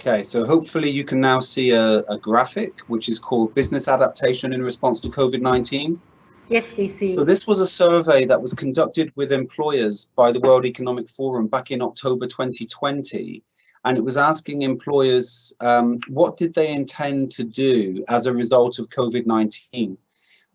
Okay, so hopefully you can now see a graphic which is called Business Adaptation in Response to COVID-19. Yes, we see. So this was a survey that was conducted with employers by the World Economic Forum back in October 2020. And it was asking employers what did they intend to do as a result of COVID-19.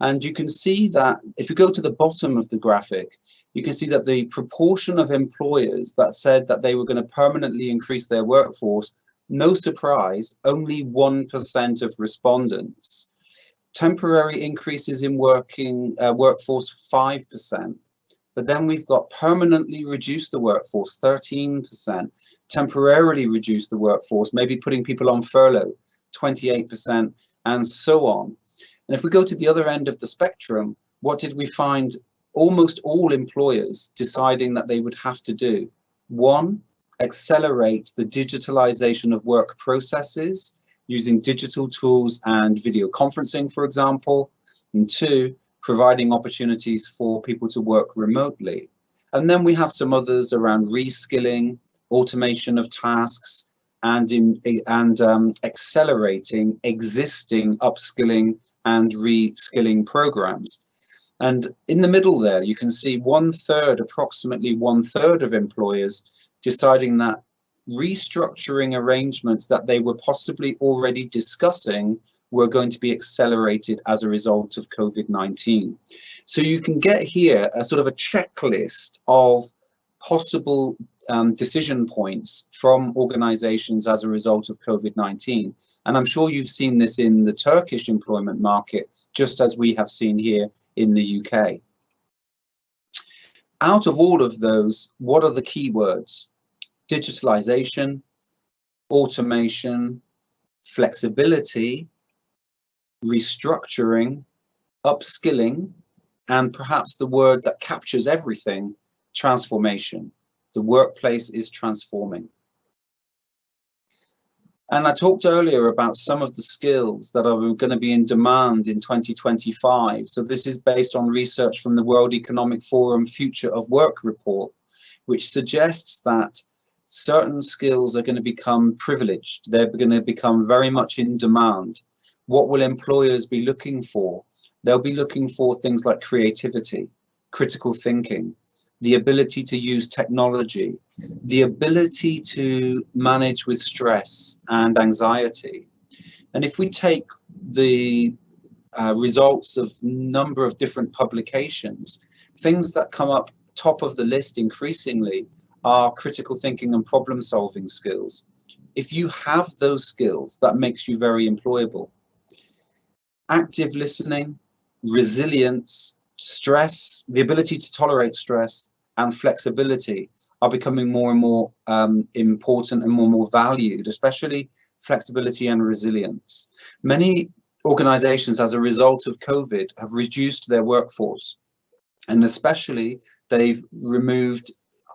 And you can see that if you go to the bottom of the graphic, you can see that the proportion of employers that said that they were going to permanently increase their workforce, no surprise, only 1% of respondents. Temporary increases in workforce, 5%. But then we've got permanently reduce the workforce, 13%. Temporarily reduce the workforce, maybe putting people on furlough, 28%, and so on. And if we go to the other end of the spectrum, what did we find? Almost all employers deciding that they would have to do. One, accelerate the digitalization of work processes using digital tools and video conferencing, for example. And two, providing opportunities for people to work remotely. And then we have some others around reskilling, automation of tasks, and accelerating existing upskilling and reskilling programs. And in the middle there, you can see approximately one third of employers deciding that restructuring arrangements that they were possibly already discussing were going to be accelerated as a result of COVID-19. So you can get here a sort of a checklist of possible decision points from organizations as a result of COVID-19. And I'm sure you've seen this in the Turkish employment market, just as we have seen here in the UK. Out of all of those, what are the key words? Digitalization, automation, flexibility, restructuring, upskilling, and perhaps the word that captures everything, transformation. The workplace is transforming. And I talked earlier about some of the skills that are going to be in demand in 2025. So this is based on research from the World Economic Forum Future of Work report, which suggests that certain skills are going to become privileged. They're going to become very much in demand. What will employers be looking for? They'll be looking for things like creativity, critical thinking, the ability to use technology, the ability to manage with stress and anxiety. And if we take the results of a number of different publications, things that come up top of the list increasingly are critical thinking and problem solving skills. If you have those skills, that makes you very employable. Active listening, resilience, stress, the ability to tolerate stress, and flexibility are becoming more and more important and more and more valued, especially flexibility and resilience. Many organizations, as a result of COVID, have reduced their workforce, and especially they've removed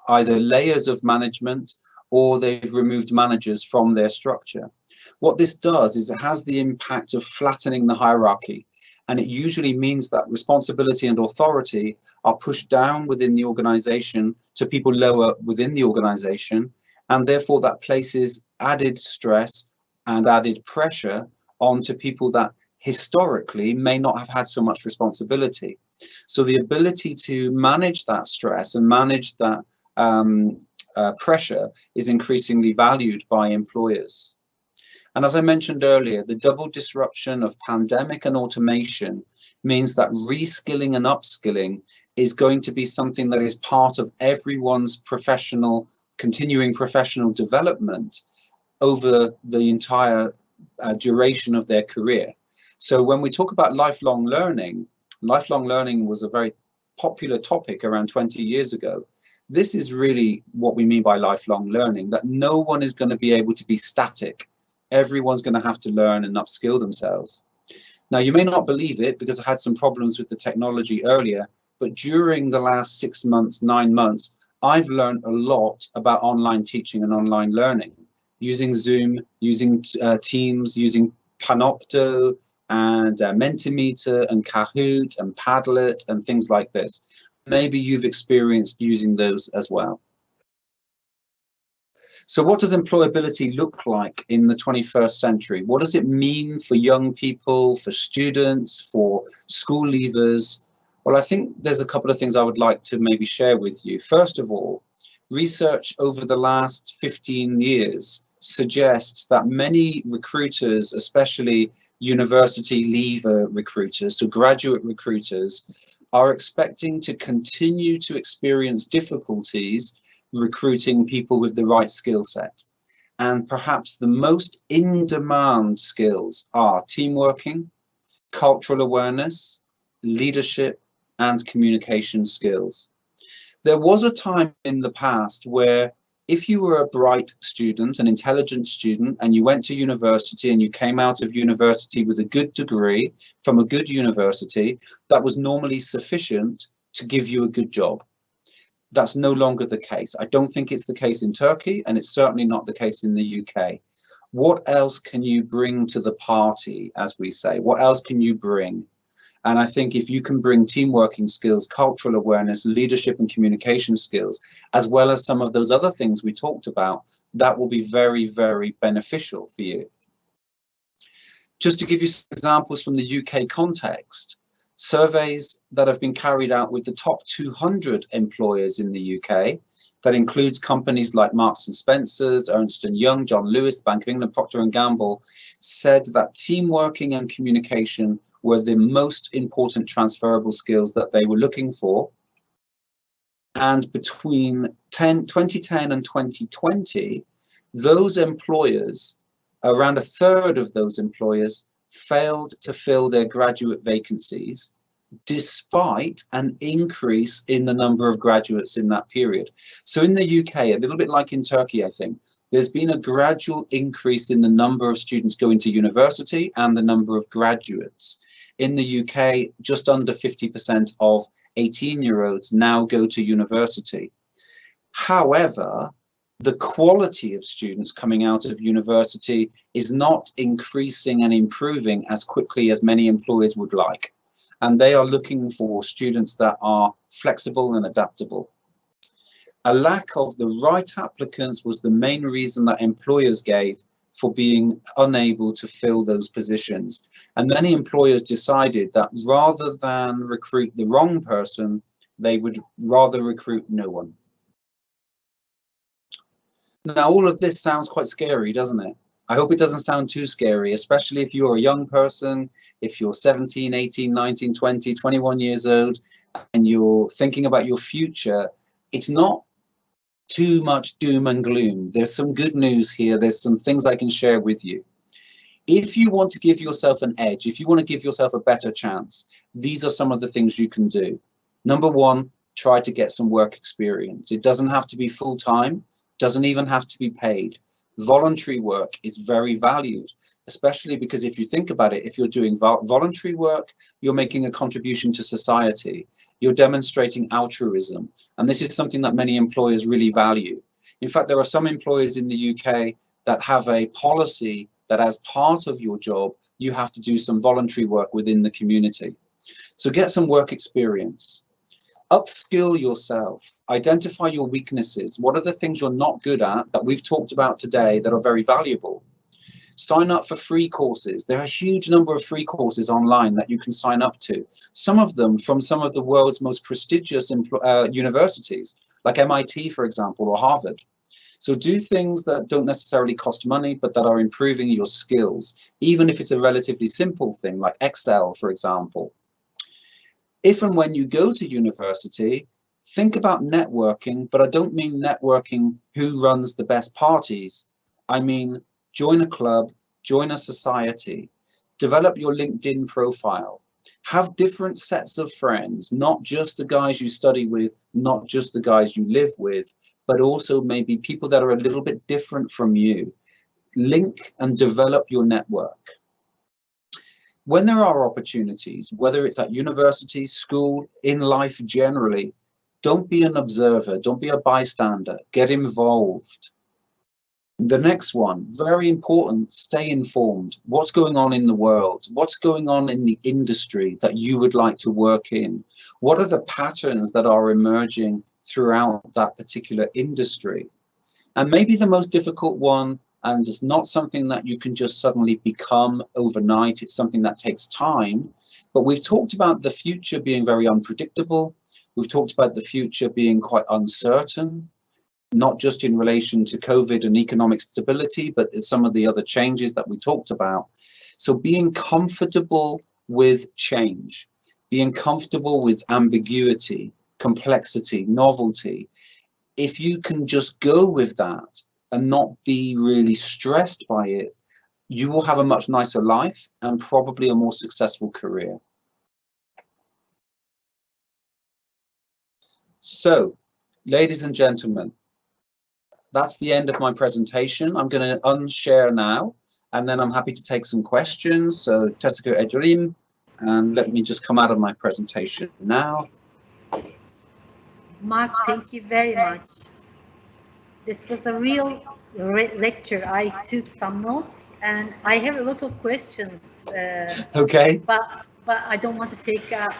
either layers of management or they've removed managers from their structure. What this does is it has the impact of flattening the hierarchy, and it usually means that responsibility and authority are pushed down within the organization to people lower within the organization, and therefore that places added stress and added pressure onto people that historically may not have had so much responsibility. So the ability to manage that stress and manage that pressure is increasingly valued by employers. And as I mentioned earlier, the double disruption of pandemic and automation means that reskilling and upskilling is going to be something that is part of everyone's continuing professional development over the entire duration of their career. So when we talk about lifelong learning was a very popular topic around 20 years ago. This is really what we mean by lifelong learning, that no one is going to be able to be static. Everyone's going to have to learn and upskill themselves. Now, you may not believe it because I had some problems with the technology earlier, but during the last 6 months, 9 months, I've learned a lot about online teaching and online learning, using Zoom, using Teams, using Panopto and Mentimeter and Kahoot and Padlet and things like this. Maybe you've experienced using those as well. So what does employability look like in the 21st century? What does it mean for young people, for students, for school leavers? Well, I think there's a couple of things I would like to maybe share with you. First of all, research over the last 15 years suggests that many recruiters, especially university leaver recruiters, so graduate recruiters, are expecting to continue to experience difficulties recruiting people with the right skill set. And perhaps the most in-demand skills are teamworking, cultural awareness, leadership, and communication skills. There was a time in the past where if you were a bright student, an intelligent student, and you went to university and you came out of university with a good degree from a good university, that was normally sufficient to give you a good job. That's no longer the case. I don't think it's the case in Turkey, and it's certainly not the case in the UK. What else can you bring to the party, as we say? What else can you bring? And I think if you can bring team working skills, cultural awareness, leadership and communication skills, as well as some of those other things we talked about, that will be very, very beneficial for you. Just to give you some examples from the UK context, surveys that have been carried out with the top 200 employers in the UK, that includes companies like Marks and Spencer's, Ernst & Young, John Lewis, Bank of England, Procter & Gamble, said that team working and communication were the most important transferable skills that they were looking for. And between 2010 and 2020, those employers, around a third of those employers, failed to fill their graduate vacancies, despite an increase in the number of graduates in that period. So in the UK, a little bit like in Turkey, I think, there's been a gradual increase in the number of students going to university and the number of graduates. In the UK, just under 50% of 18-year-olds now go to university. However, the quality of students coming out of university is not increasing and improving as quickly as many employers would like. And they are looking for students that are flexible and adaptable. A lack of the right applicants was the main reason that employers gave for being unable to fill those positions. And many employers decided that rather than recruit the wrong person, they would rather recruit no one. Now, all of this sounds quite scary, doesn't it? I hope it doesn't sound too scary, especially if you're a young person, if you're 17, 18, 19, 20, 21 years old, and you're thinking about your future. It's not too much doom and gloom. There's some good news here. There's some things I can share with you. If you want to give yourself an edge, if you want to give yourself a better chance, these are some of the things you can do. Number one, try to get some work experience. It doesn't have to be full-time, doesn't even have to be paid. Voluntary work is very valued, especially because if you think about it, if you're doing voluntary work, you're making a contribution to society. You're demonstrating altruism. And this is something that many employers really value. In fact, there are some employers in the UK that have a policy that as part of your job, you have to do some voluntary work within the community. So get some work experience. Upskill yourself, identify your weaknesses. What are the things you're not good at that we've talked about today that are very valuable? Sign up for free courses. There are a huge number of free courses online that you can sign up to. Some of them from some of the world's most prestigious universities, like MIT, for example, or Harvard. So do things that don't necessarily cost money, but that are improving your skills, even if it's a relatively simple thing like Excel, for example. If and when you go to university, think about networking, but I don't mean networking who runs the best parties. I mean, join a club, join a society, develop your LinkedIn profile, have different sets of friends, not just the guys you study with, not just the guys you live with, but also maybe people that are a little bit different from you. Link and develop your network. When there are opportunities, whether it's at university, school, in life generally, don't be an observer, don't be a bystander, get involved. The next one, very important, stay informed. What's going on in the world? What's going on in the industry that you would like to work in? What are the patterns that are emerging throughout that particular industry? And maybe the most difficult one, and it's not something that you can just suddenly become overnight, it's something that takes time. But we've talked about the future being very unpredictable. We've talked about the future being quite uncertain, not just in relation to COVID and economic stability, but some of the other changes that we talked about. So being comfortable with change, being comfortable with ambiguity, complexity, novelty, if you can just go with that and not be really stressed by it, you will have a much nicer life and probably a more successful career. So, ladies and gentlemen, that's the end of my presentation. I'm going to unshare now, and then I'm happy to take some questions. So, Tessica Ejrim, and let me just come out of my presentation now. Mark, thank you very much. This was a real lecture. I took some notes, and I have a lot of questions. Okay. But I don't want to take up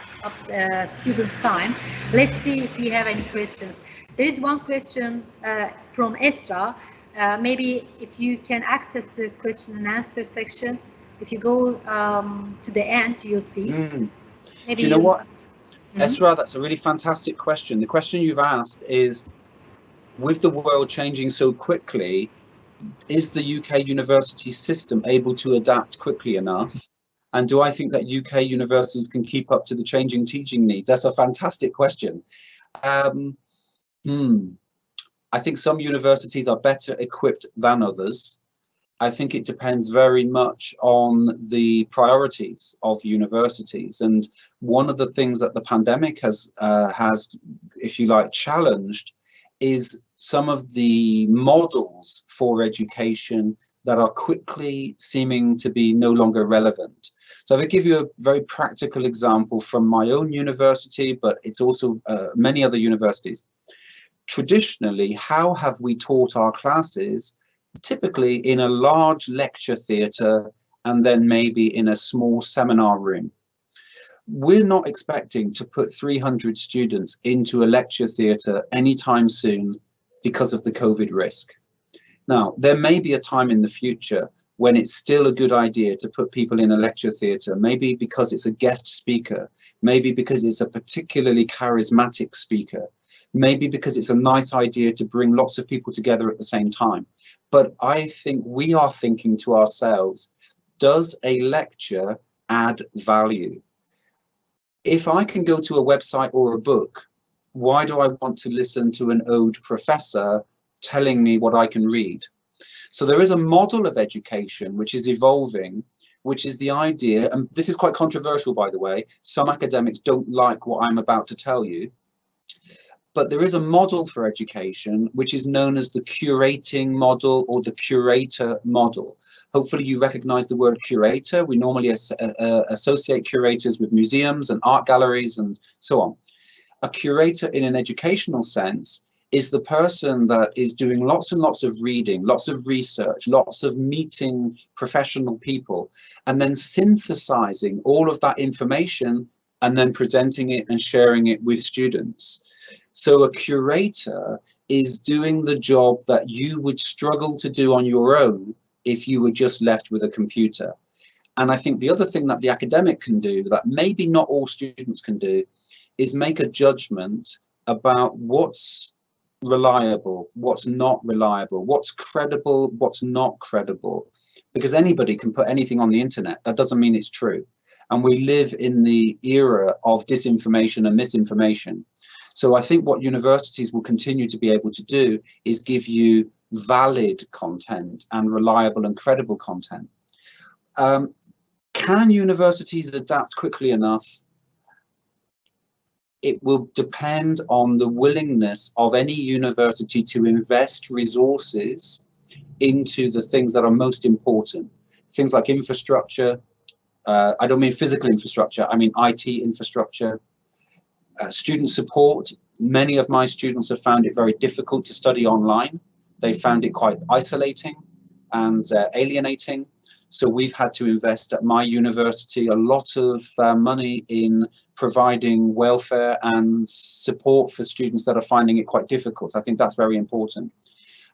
students' time. Let's see if we have any questions. There is one question from Esra. Maybe if you can access the question and answer section, if you go to the end, you'll see. Maybe do you know what, Esra, that's a really fantastic question. The question you've asked is, with the world changing so quickly, is the UK university system able to adapt quickly enough? And do I think that UK universities can keep up to the changing teaching needs? That's a fantastic question. I think some universities are better equipped than others. I think it depends very much on the priorities of universities. And one of the things that the pandemic has, if you like, challenged is some of the models for education that are quickly seeming to be no longer relevant. So I'll give you a very practical example from my own university, but it's also many other universities. Traditionally, how have we taught our classes? Typically in a large lecture theatre and then maybe in a small seminar room. We're not expecting to put 300 students into a lecture theatre anytime soon because of the COVID risk. Now, there may be a time in the future when it's still a good idea to put people in a lecture theatre, maybe because it's a guest speaker, maybe because it's a particularly charismatic speaker, maybe because it's a nice idea to bring lots of people together at the same time. But I think we are thinking to ourselves, does a lecture add value? If I can go to a website or a book, why do I want to listen to an ode professor telling me what I can read? So there is a model of education which is evolving, which is the idea, and this is quite controversial, by the way, some academics don't like what I'm about to tell you, but there is a model for education which is known as the curating model or the curator model. Hopefully you recognize the word curator. We normally associate curators with museums and art galleries and so on. A curator in an educational sense is the person that is doing lots and lots of reading, lots of research, lots of meeting professional people, and then synthesizing all of that information and then presenting it and sharing it with students. So a curator is doing the job that you would struggle to do on your own if you were just left with a computer. And I think the other thing that the academic can do that maybe not all students can do is make a judgment about what's reliable, what's not reliable, what's credible, what's not credible. Because anybody can put anything on the internet. That doesn't mean it's true. And we live in the era of disinformation and misinformation. So I think what universities will continue to be able to do is give you valid content and reliable and credible content. Can universities adapt quickly enough? It will depend on the willingness of any university to invest resources into the things that are most important. Things like infrastructure. I don't mean physical infrastructure, I mean IT infrastructure. Student support. Many of my students have found it very difficult to study online. They found it quite isolating and alienating. So we've had to invest at my university a lot of money in providing welfare and support for students that are finding it quite difficult. I think that's very important.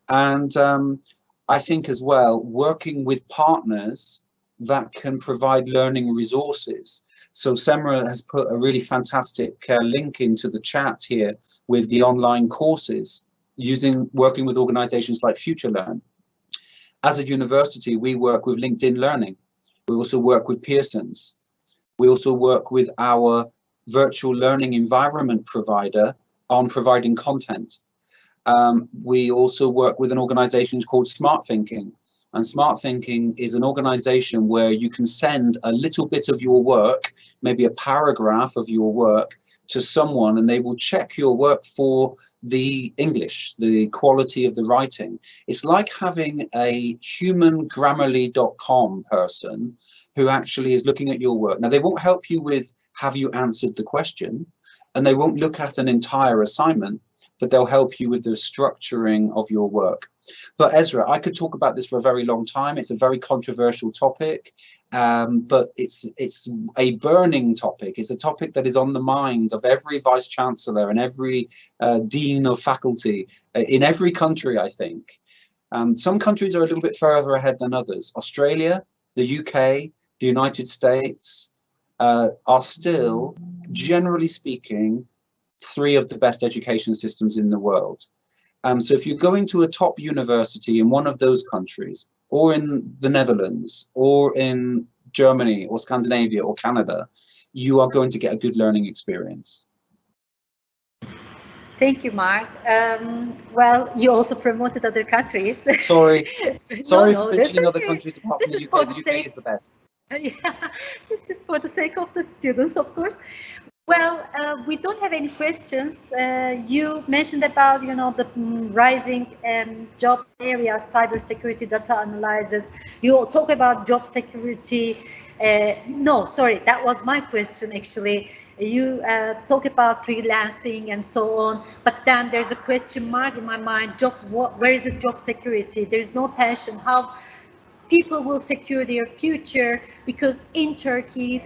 And I think as well, working with partners that can provide learning resources. So Semra has put a really fantastic link into the chat here with the online courses working with organizations like FutureLearn. As a university, we work with LinkedIn Learning. We also work with Pearson's. We also work with our virtual learning environment provider on providing content. We also work with an organization called Smart Thinking. And Smart Thinking is an organization where you can send a little bit of your work, maybe a paragraph of your work, to someone, and they will check your work for the English, the quality of the writing. It's like having a human Grammarly.com person who actually is looking at your work. Now, they won't help you with have you answered the question, and they won't look at an entire assignment, but they'll help you with the structuring of your work. But Ezra, I could talk about this for a very long time. It's a very controversial topic, but it's a burning topic. It's a topic that is on the mind of every vice chancellor and every dean of faculty in every country, I think. Some countries are a little bit further ahead than others. Australia, the UK, the United States are still, generally speaking, 3 of the best education systems in the world. So if you're going to a top university in one of those countries, or in the Netherlands, or in Germany, or Scandinavia, or Canada, you are going to get a good learning experience. Thank you, Mark. Well, you also promoted other countries. Sorry No, for mentioning other countries apart from the UK. The UK is the best. Yeah, this is for the sake of the students, of course. Well, we don't have any questions. You mentioned about, the rising job areas, cybersecurity, data analysis. You talk about job security. No, sorry, that was my question actually. You talk about freelancing and so on, but then there's a question mark in my mind. Where is this job security? There's no pension. How people will secure their future? Because in Turkey,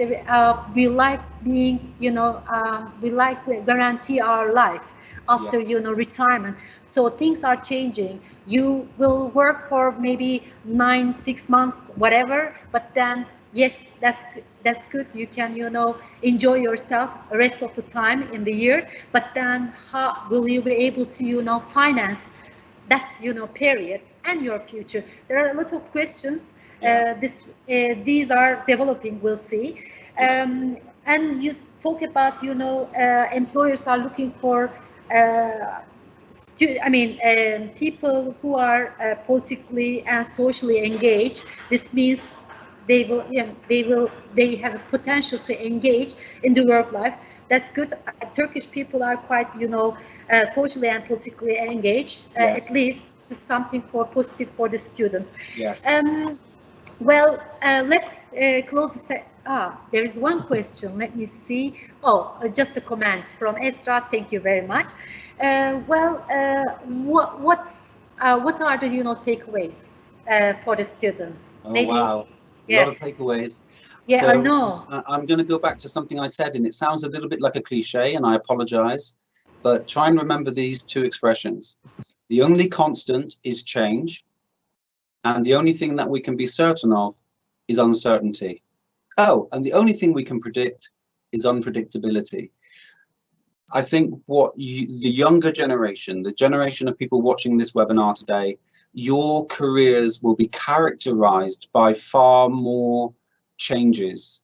we like being, we like to guarantee our life after, Yes. Retirement. So things are changing. You will work for maybe 6 months, whatever, but then, yes, that's good. You can, enjoy yourself the rest of the time in the year, but then how will you be able to, finance that, period and your future? There are a lot of questions. Yeah. These are developing, we'll see. Yes. And you talk about, employers are looking for people who are politically and socially engaged. This means they have a potential to engage in the work life. That's good. Turkish people are quite, socially and politically engaged. Yes. At least this is something positive for the students. Yes. Well, let's close the there is one question. Let me see. Just a comment from Esra. Thank you very much. What are the takeaways for the students? Oh, maybe. Wow. Yeah. A lot of takeaways. Yeah, so, I know. I'm going to go back to something I said, and it sounds a little bit like a cliche, and I apologize, but try and remember these 2 expressions. The only constant is change, and the only thing that we can be certain of is uncertainty. Oh, and the only thing we can predict is unpredictability. I think the younger generation, the generation of people watching this webinar today, your careers will be characterized by far more changes.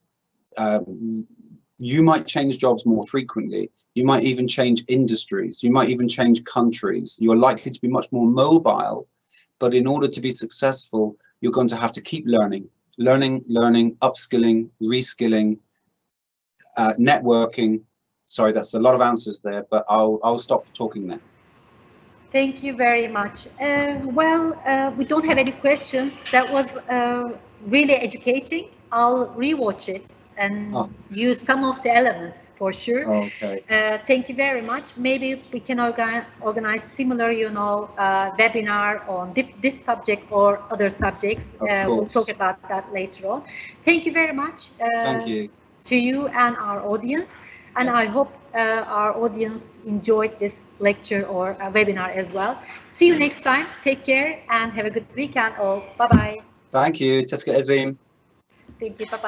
You might change jobs more frequently. You might even change industries. You might even change countries. You're likely to be much more mobile. But in order to be successful, you're going to have to keep learning, upskilling, reskilling, networking. Sorry, that's a lot of answers there, but I'll stop talking there. Thank you very much. We don't have any questions. That was really educating. I'll rewatch it and use some of the elements for sure. Okay. Thank you very much. Maybe we can organize similar, webinar on this subject or other subjects. We'll talk about that later on. Thank you very much. Thank you. To you and our audience. And Yes. I hope our audience enjoyed this lecture or webinar as well. See you next time. Take care and have a good weekend all. Bye-bye. Thank you. Jessica Edream. Thank you. Bye-bye.